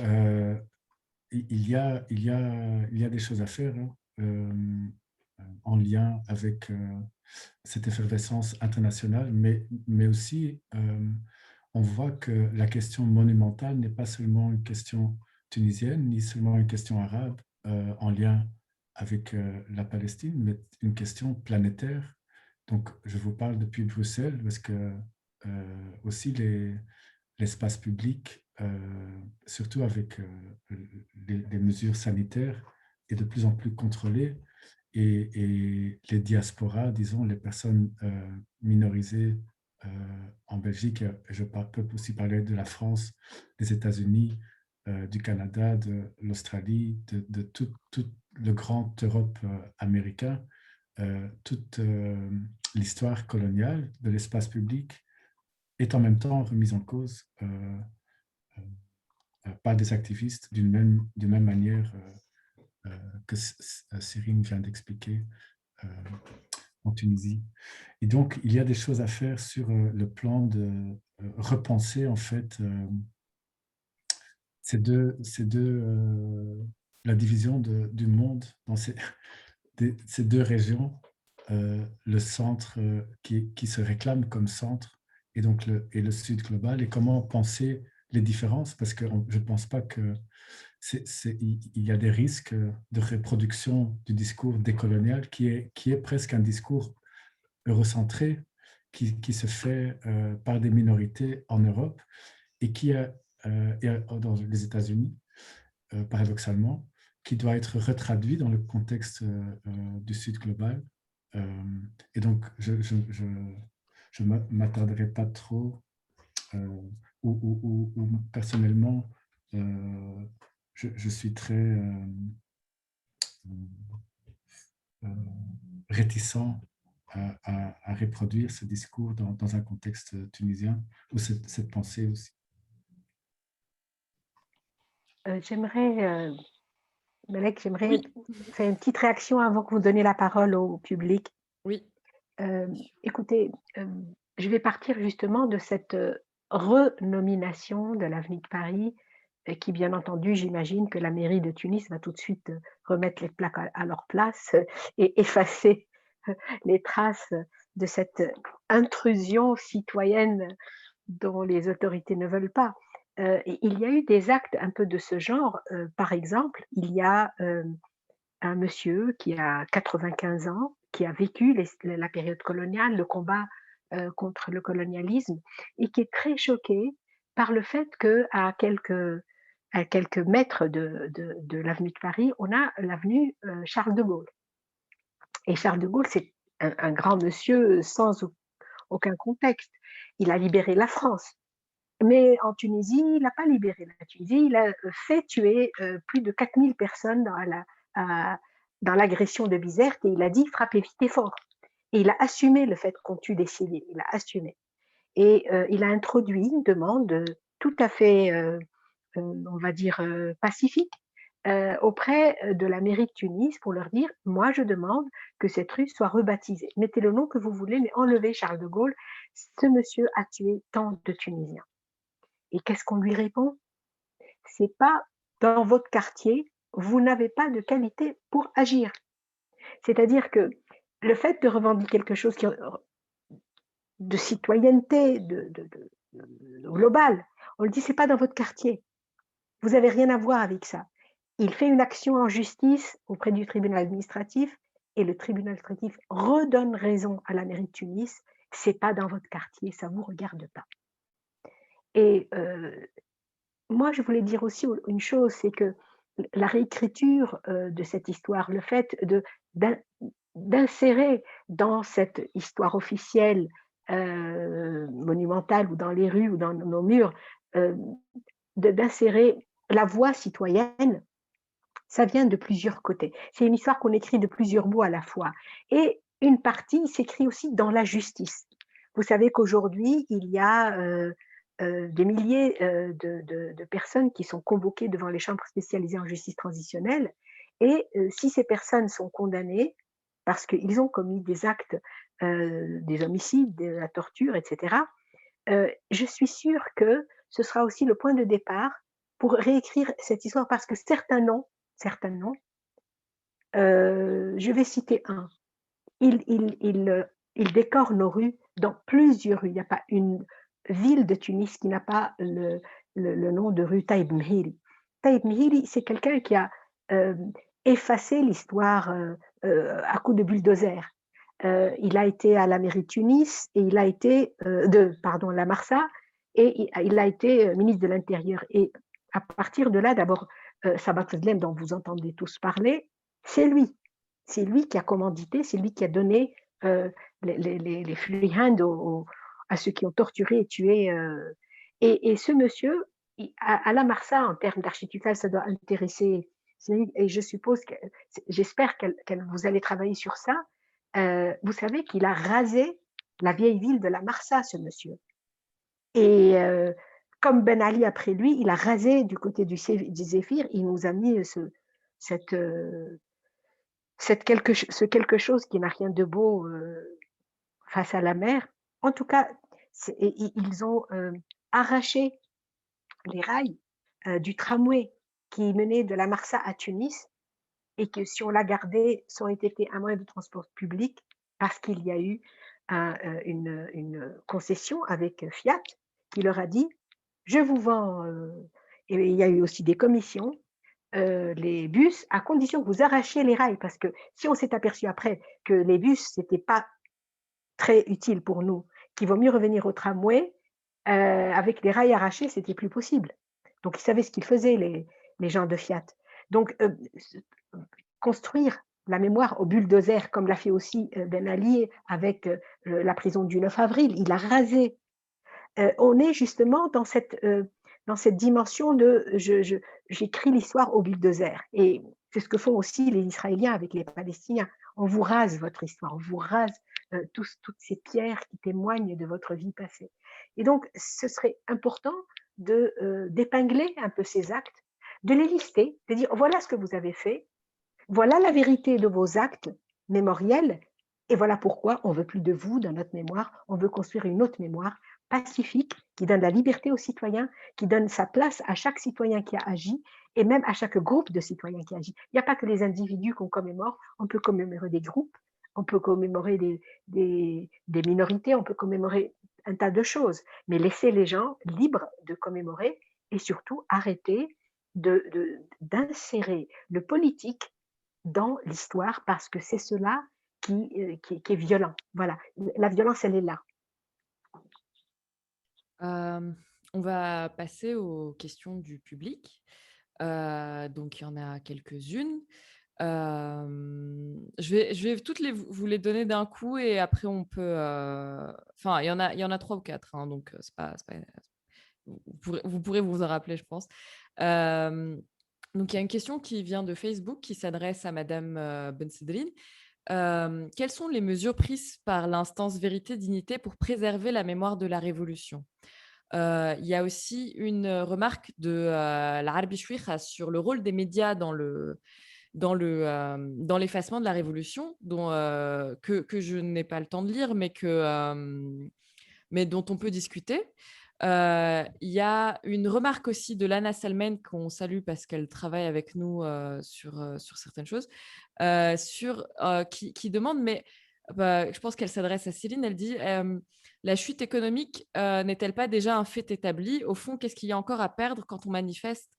il y a des choses à faire en lien avec cette effervescence internationale, mais aussi, on voit que la question monumentale n'est pas seulement une question tunisienne, ni seulement une question arabe en lien avec la Palestine, mais une question planétaire. Donc, je vous parle depuis Bruxelles, parce que aussi l'espace public, surtout avec les mesures sanitaires, est de plus en plus contrôlé, et les diasporas, disons, les personnes minorisées en Belgique, je peux aussi parler de la France, des États-Unis, du Canada, de l'Australie, de toute le grand Europe américain, toute l'histoire coloniale de l'espace public est en même temps remise en cause par des activistes d'une même manière que Cyrine vient d'expliquer en Tunisie. Et donc, il y a des choses à faire sur le plan de repenser en fait la division du monde dans ces deux régions, le centre qui se réclame comme centre et donc le sud global, et comment penser les différences, parce que je ne pense pas que il y a des risques de reproduction du discours décolonial qui est presque un discours eurocentré qui se fait par des minorités en Europe et et dans les États-Unis, paradoxalement, qui doit être retraduit dans le contexte du Sud global. Et donc, je ne m'attarderai pas trop, ou personnellement, je suis très réticent à reproduire ce discours dans un contexte tunisien, ou cette pensée aussi. J'aimerais, Malek, Oui, faire une petite réaction avant que vous donniez la parole au public. oui. Écoutez, je vais partir justement de cette renomination de l'avenue de Paris, qui bien entendu, j'imagine que la mairie de Tunis va tout de suite remettre les plaques à leur place et effacer les traces de cette intrusion citoyenne dont les autorités ne veulent pas. Et il y a eu des actes un peu de ce genre. Par exemple, il y a un monsieur qui a 95 ans, qui a vécu la période coloniale, le combat contre le colonialisme, et qui est très choqué par le fait à quelques mètres de l'avenue de Paris, on a l'avenue Charles de Gaulle. Et Charles de Gaulle, c'est un grand monsieur sans aucun contexte. Il a libéré la France. Mais en Tunisie, il n'a pas libéré la Tunisie, il a fait tuer plus de 4000 personnes dans l'agression de Bizerte, et il a dit frappez vite et fort. Et il a assumé le fait qu'on tue des civils, il a assumé. Et il a introduit une demande tout à fait, on va dire, pacifique auprès de la mairie de Tunis pour leur dire moi je demande que cette rue soit rebaptisée. Mettez le nom que vous voulez, mais enlevez Charles de Gaulle. Ce monsieur a tué tant de Tunisiens. Et qu'est-ce qu'on lui répond? C'est pas dans votre quartier, vous n'avez pas de qualité pour agir. C'est-à-dire que le fait de revendiquer quelque chose de citoyenneté, global, on le dit, c'est pas dans votre quartier. Vous n'avez rien à voir avec ça. Il fait une action en justice auprès du tribunal administratif et le tribunal administratif redonne raison à la mairie de Tunis. C'est pas dans votre quartier, ça vous regarde pas. Et moi, je voulais dire aussi une chose, c'est que la réécriture de cette histoire, le fait d'insérer dans cette histoire officielle monumentale ou dans les rues ou dans nos murs, d'insérer la voix citoyenne, ça vient de plusieurs côtés. C'est une histoire qu'on écrit de plusieurs mots à la fois. Et une partie s'écrit aussi dans la justice. Vous savez qu'aujourd'hui, il y a des milliers de personnes qui sont convoquées devant les chambres spécialisées en justice transitionnelle. Et si ces personnes sont condamnées parce qu'ils ont commis des actes, des homicides, de la torture, etc., je suis sûre que ce sera aussi le point de départ pour réécrire cette histoire, parce que certains noms, je vais citer un. Il décore nos rues dans plusieurs rues. Il n'y a pas une ville de Tunis qui n'a pas le nom de rue Taïb Mhiri. Taïb Mhiri, c'est quelqu'un qui a effacé l'histoire à coups de bulldozer. Il a été à la mairie de Tunis et il a été la Marsa, et il a été ministre de l'Intérieur. Et à partir de là, d'abord, Sabat Zlem, dont vous entendez tous parler, c'est lui. C'est lui qui a commandité, c'est lui qui a donné les free hands à ceux qui ont torturé et tué. Et ce monsieur, à la Marsa, en termes d'architecture, ça doit intéresser. Et je suppose, j'espère que vous allez travailler sur ça. Vous savez qu'il a rasé la vieille ville de la Marsa, ce monsieur. Et comme Ben Ali après lui, il a rasé du côté du Zéphyr, il nous a mis cette, ce quelque chose qui n'a rien de beau face à la mer. En tout cas, ils ont arraché les rails du tramway qui menait de la Marsa à Tunis et que si on l'a gardé, ça aurait été un moyen de transport public parce qu'il y a eu une concession avec Fiat qui leur a dit, je vous vends, et il y a eu aussi des commissions, les bus à condition que vous arrachiez les rails parce que si on s'est aperçu après que les bus, c'était pas très utile pour nous, qu'il vaut mieux revenir au tramway, avec les rails arrachés, c'était plus possible. Donc ils savaient ce qu'ils faisaient les gens de Fiat. Donc construire la mémoire au bulldozer, comme l'a fait aussi Ben Ali avec la prison du 9 avril, il a rasé. On est justement dans cette dimension de j'écris l'histoire au bulldozer. Et c'est ce que font aussi les Israéliens avec les Palestiniens. On vous rase votre histoire, on vous rase toutes ces pierres qui témoignent de votre vie passée. Et donc, ce serait important d'épingler un peu ces actes, de les lister, de dire voilà ce que vous avez fait, voilà la vérité de vos actes mémoriels, et voilà pourquoi on ne veut plus de vous dans notre mémoire, on veut construire une autre mémoire pacifique qui donne la liberté aux citoyens, qui donne sa place à chaque citoyen qui a agi et même à chaque groupe de citoyens qui agit. Il n'y a pas que les individus qu'on commémore, on peut commémorer des groupes, on peut commémorer des minorités, on peut commémorer un tas de choses, mais laisser les gens libres de commémorer et surtout arrêter d'insérer le politique dans l'histoire parce que c'est cela qui est violent. Voilà, la violence, elle est là. On va passer aux questions du public. Donc, il y en a quelques-unes. Je vais toutes vous les donner d'un coup et après on peut. Enfin, il y en a 3 ou 4, hein, donc c'est pas, vous pourrez vous en rappeler, je pense. Donc, il y a une question qui vient de Facebook qui s'adresse à Madame Bensedrine. Quelles sont les mesures prises par l'instance Vérité Dignité pour préserver la mémoire de la Révolution? Il y a aussi une remarque de l'Arabi Chouicha sur le rôle des médias dans l'effacement de la Révolution, que je n'ai pas le temps de lire, mais dont on peut discuter. Il y a une remarque aussi de Lana Salmen qu'on salue parce qu'elle travaille avec nous sur certaines choses, qui demande, mais je pense qu'elle s'adresse à Céline, elle dit la chute économique n'est-elle pas déjà un fait établi? Au fond, qu'est-ce qu'il y a encore à perdre quand on manifeste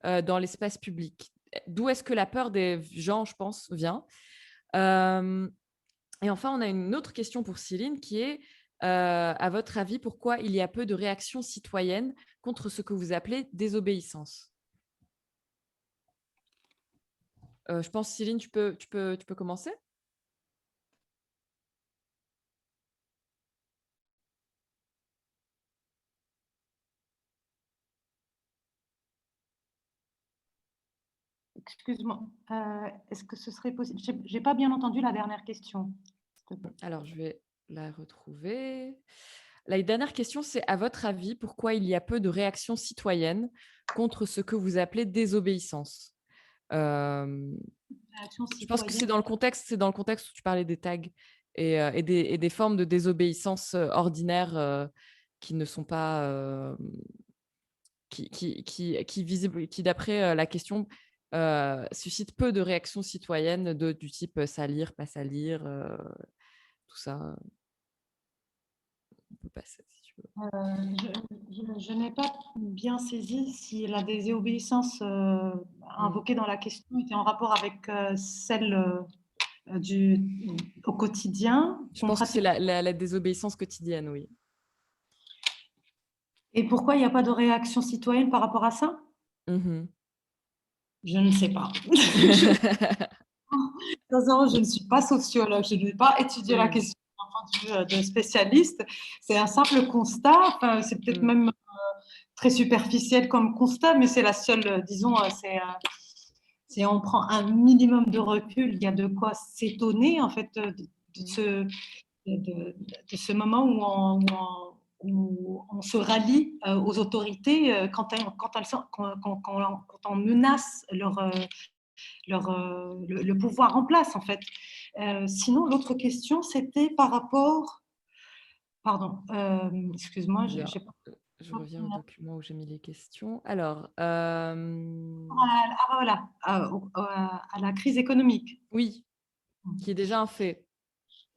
dans l'espace public? D'où est-ce que la peur des gens, je pense, vient? Et enfin, on a une autre question pour Céline qui est à votre avis, pourquoi il y a peu de réactions citoyennes contre ce que vous appelez désobéissance? Je pense, Céline, tu peux commencer? Excuse-moi, est-ce que ce serait possible? Je n'ai pas bien entendu la dernière question. Alors, je vais la retrouver. La dernière question, c'est à votre avis, pourquoi il y a peu de réactions citoyennes contre ce que vous appelez désobéissance? Je pense que c'est dans le contexte où tu parlais des tags et des formes de désobéissance ordinaires qui ne sont pas qui d'après la question suscitent peu de réactions citoyennes du type salir, pas salir, tout ça. On peut passer si tu veux. Je n'ai pas bien saisi si la désobéissance invoquée dans la question était en rapport avec celle au quotidien. Je pense que c'est la désobéissance quotidienne, oui. Et pourquoi il n'y a pas de réaction citoyenne par rapport à ça? Je ne sais pas. Je ne suis pas sociologue, je n'ai pas étudié la question d'un point de vue de spécialiste. C'est un simple constat, enfin, c'est peut-être même très superficiel comme constat, mais c'est la seule, disons, c'est on prend un minimum de recul, il y a de quoi s'étonner en fait de ce moment où où on se rallie aux autorités quand on menace le pouvoir en place, en fait. Sinon, l'autre question, c'était par rapport… Pardon, excuse-moi, Bien. j'ai Je reviens au document où j'ai mis les questions. Alors, voilà, à la crise économique. oui, qui est déjà un fait.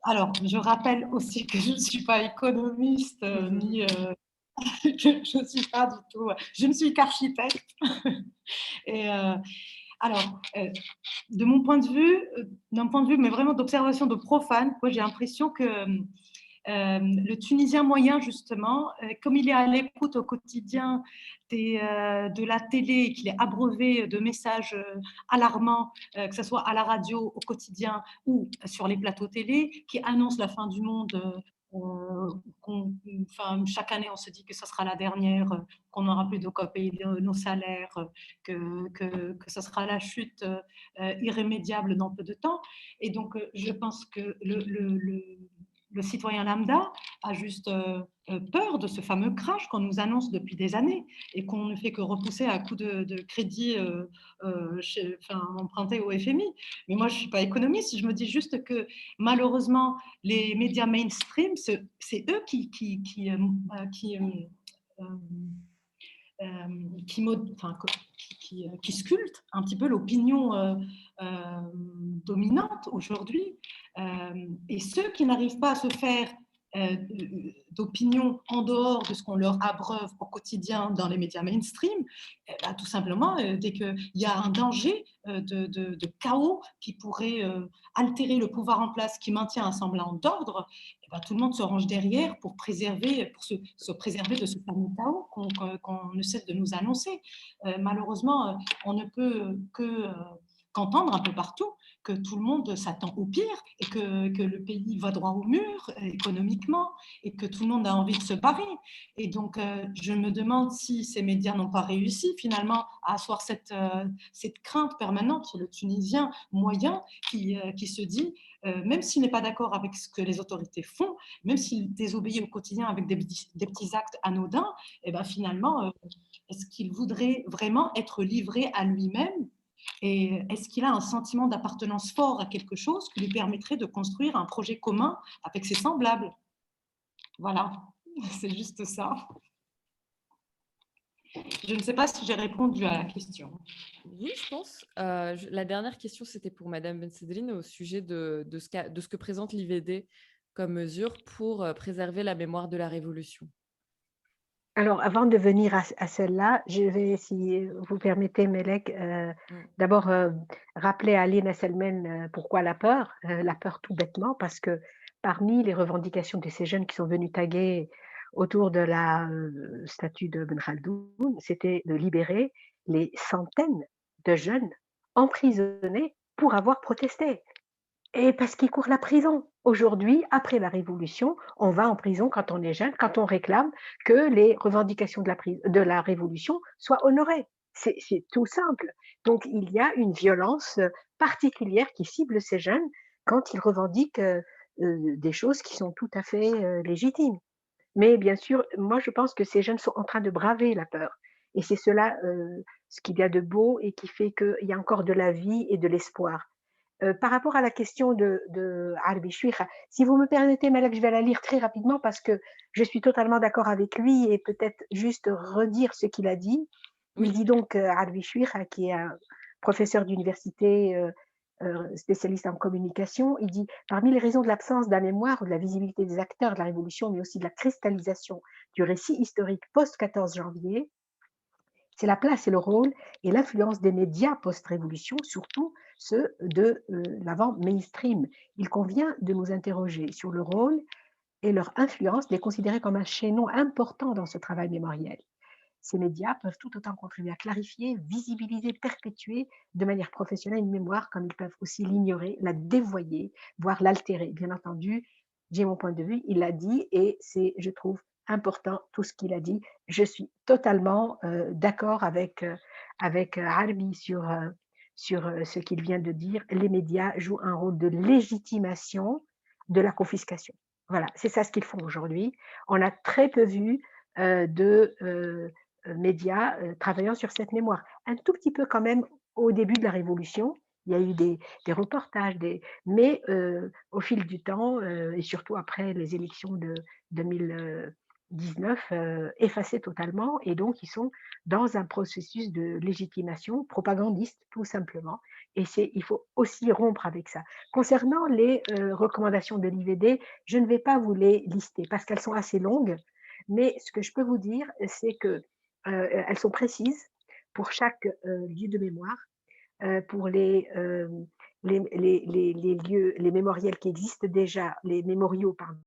Alors, je rappelle aussi que je ne suis pas économiste, ni que je ne suis pas du tout, je ne suis qu'architecte. Et alors, de mon point de vue, d'un point de vue, mais vraiment d'observation de profane, moi j'ai l'impression que le Tunisien moyen, justement, comme il est à l'écoute au quotidien de la télé, qu'il est abreuvé de messages alarmants, que ce soit à la radio, au quotidien ou sur les plateaux télé, qui annoncent la fin du monde. Enfin, chaque année, on se dit que ce sera la dernière, qu'on n'aura plus de quoi payer nos salaires, que ce sera la chute irrémédiable dans peu de temps. Et donc, je pense que le citoyen lambda a juste peur de ce fameux crash qu'on nous annonce depuis des années et qu'on ne fait que repousser à coup de crédit emprunté au FMI. Mais moi, je ne suis pas économiste, je me dis juste que malheureusement, les médias mainstream, c'est eux qui sculptent un petit peu l'opinion dominante aujourd'hui. Et ceux qui n'arrivent pas à se faire d'opinion en dehors de ce qu'on leur abreuve au quotidien dans les médias mainstream, tout simplement, dès qu'il y a un danger de chaos qui pourrait altérer le pouvoir en place, qui maintient un semblant d'ordre, tout le monde se range derrière pour se préserver de ce fameux chaos qu'on ne cesse de nous annoncer. Malheureusement, on ne peut qu'entendre un peu partout que tout le monde s'attend au pire et que le pays va droit au mur économiquement et que tout le monde a envie de se barrer. Et donc, je me demande si ces médias n'ont pas réussi finalement à asseoir cette crainte permanente sur le Tunisien moyen qui se dit, même s'il n'est pas d'accord avec ce que les autorités font, même s'il désobéit au quotidien avec des petits actes anodins, et finalement, est-ce qu'il voudrait vraiment être livré à lui-même? Et est-ce qu'il a un sentiment d'appartenance fort à quelque chose qui lui permettrait de construire un projet commun avec ses semblables? Voilà, c'est juste ça. Je ne sais pas si j'ai répondu à la question. Oui, je pense. La dernière question, c'était pour Madame Bensedrine au sujet de ce que présente l'IVD comme mesure pour préserver la mémoire de la Révolution. Alors, avant de venir à celle-là, je vais, si vous permettez, Melek, d'abord rappeler à Aline Selmen pourquoi la peur tout bêtement, parce que parmi les revendications de ces jeunes qui sont venus taguer autour de la statue de Ben Khaldoun, c'était de libérer les centaines de jeunes emprisonnés pour avoir protesté. Et parce qu'ils courent la prison. Aujourd'hui, après la Révolution, on va en prison quand on est jeune, quand on réclame que les revendications de la Révolution soient honorées. C'est tout simple. Donc, il y a une violence particulière qui cible ces jeunes quand ils revendiquent des choses qui sont tout à fait légitimes. Mais bien sûr, moi, je pense que ces jeunes sont en train de braver la peur. Et c'est cela ce qu'il y a de beau et qui fait qu'il y a encore de la vie et de l'espoir. Par rapport à la question de Harbi Chouira, si vous me permettez, Malak, je vais la lire très rapidement parce que je suis totalement d'accord avec lui et peut-être juste redire ce qu'il a dit. Oui. Il dit donc, Harbi Chouira, qui est un professeur d'université, spécialiste en communication, il dit: «Parmi les raisons de l'absence de la mémoire ou de la visibilité des acteurs de la révolution, mais aussi de la cristallisation du récit historique post-14 janvier, c'est la place et le rôle et l'influence des médias post-révolution, surtout ceux de l'avant mainstream. Il convient de nous interroger sur le rôle et leur influence, de les considérer comme un chaînon important dans ce travail mémoriel. Ces médias peuvent tout autant contribuer à clarifier, visibiliser, perpétuer de manière professionnelle une mémoire, comme ils peuvent aussi l'ignorer, la dévoyer, voire l'altérer. Bien entendu, j'ai mon point de vue, il l'a dit, et c'est, je trouve, important tout ce qu'il a dit. Je suis totalement d'accord avec Harbi sur ce qu'il vient de dire. Les médias jouent un rôle de légitimation de la confiscation. Voilà, c'est ça ce qu'ils font aujourd'hui. On a très peu vu, de, médias, travaillant sur cette mémoire. Un tout petit peu quand même au début de la Révolution, il y a eu des reportages, mais au fil du temps, et surtout après les élections de 2019, effacés totalement et donc ils sont dans un processus de légitimation propagandiste, tout simplement et il faut aussi rompre avec ça. Concernant les, recommandations de l'IVD, je ne vais pas vous les lister parce qu'elles sont assez longues, mais ce que je peux vous dire, c'est que, elles sont précises pour chaque, lieu de mémoire, pour les lieux, les mémoriels qui existent déjà, les mémoriaux, pardon.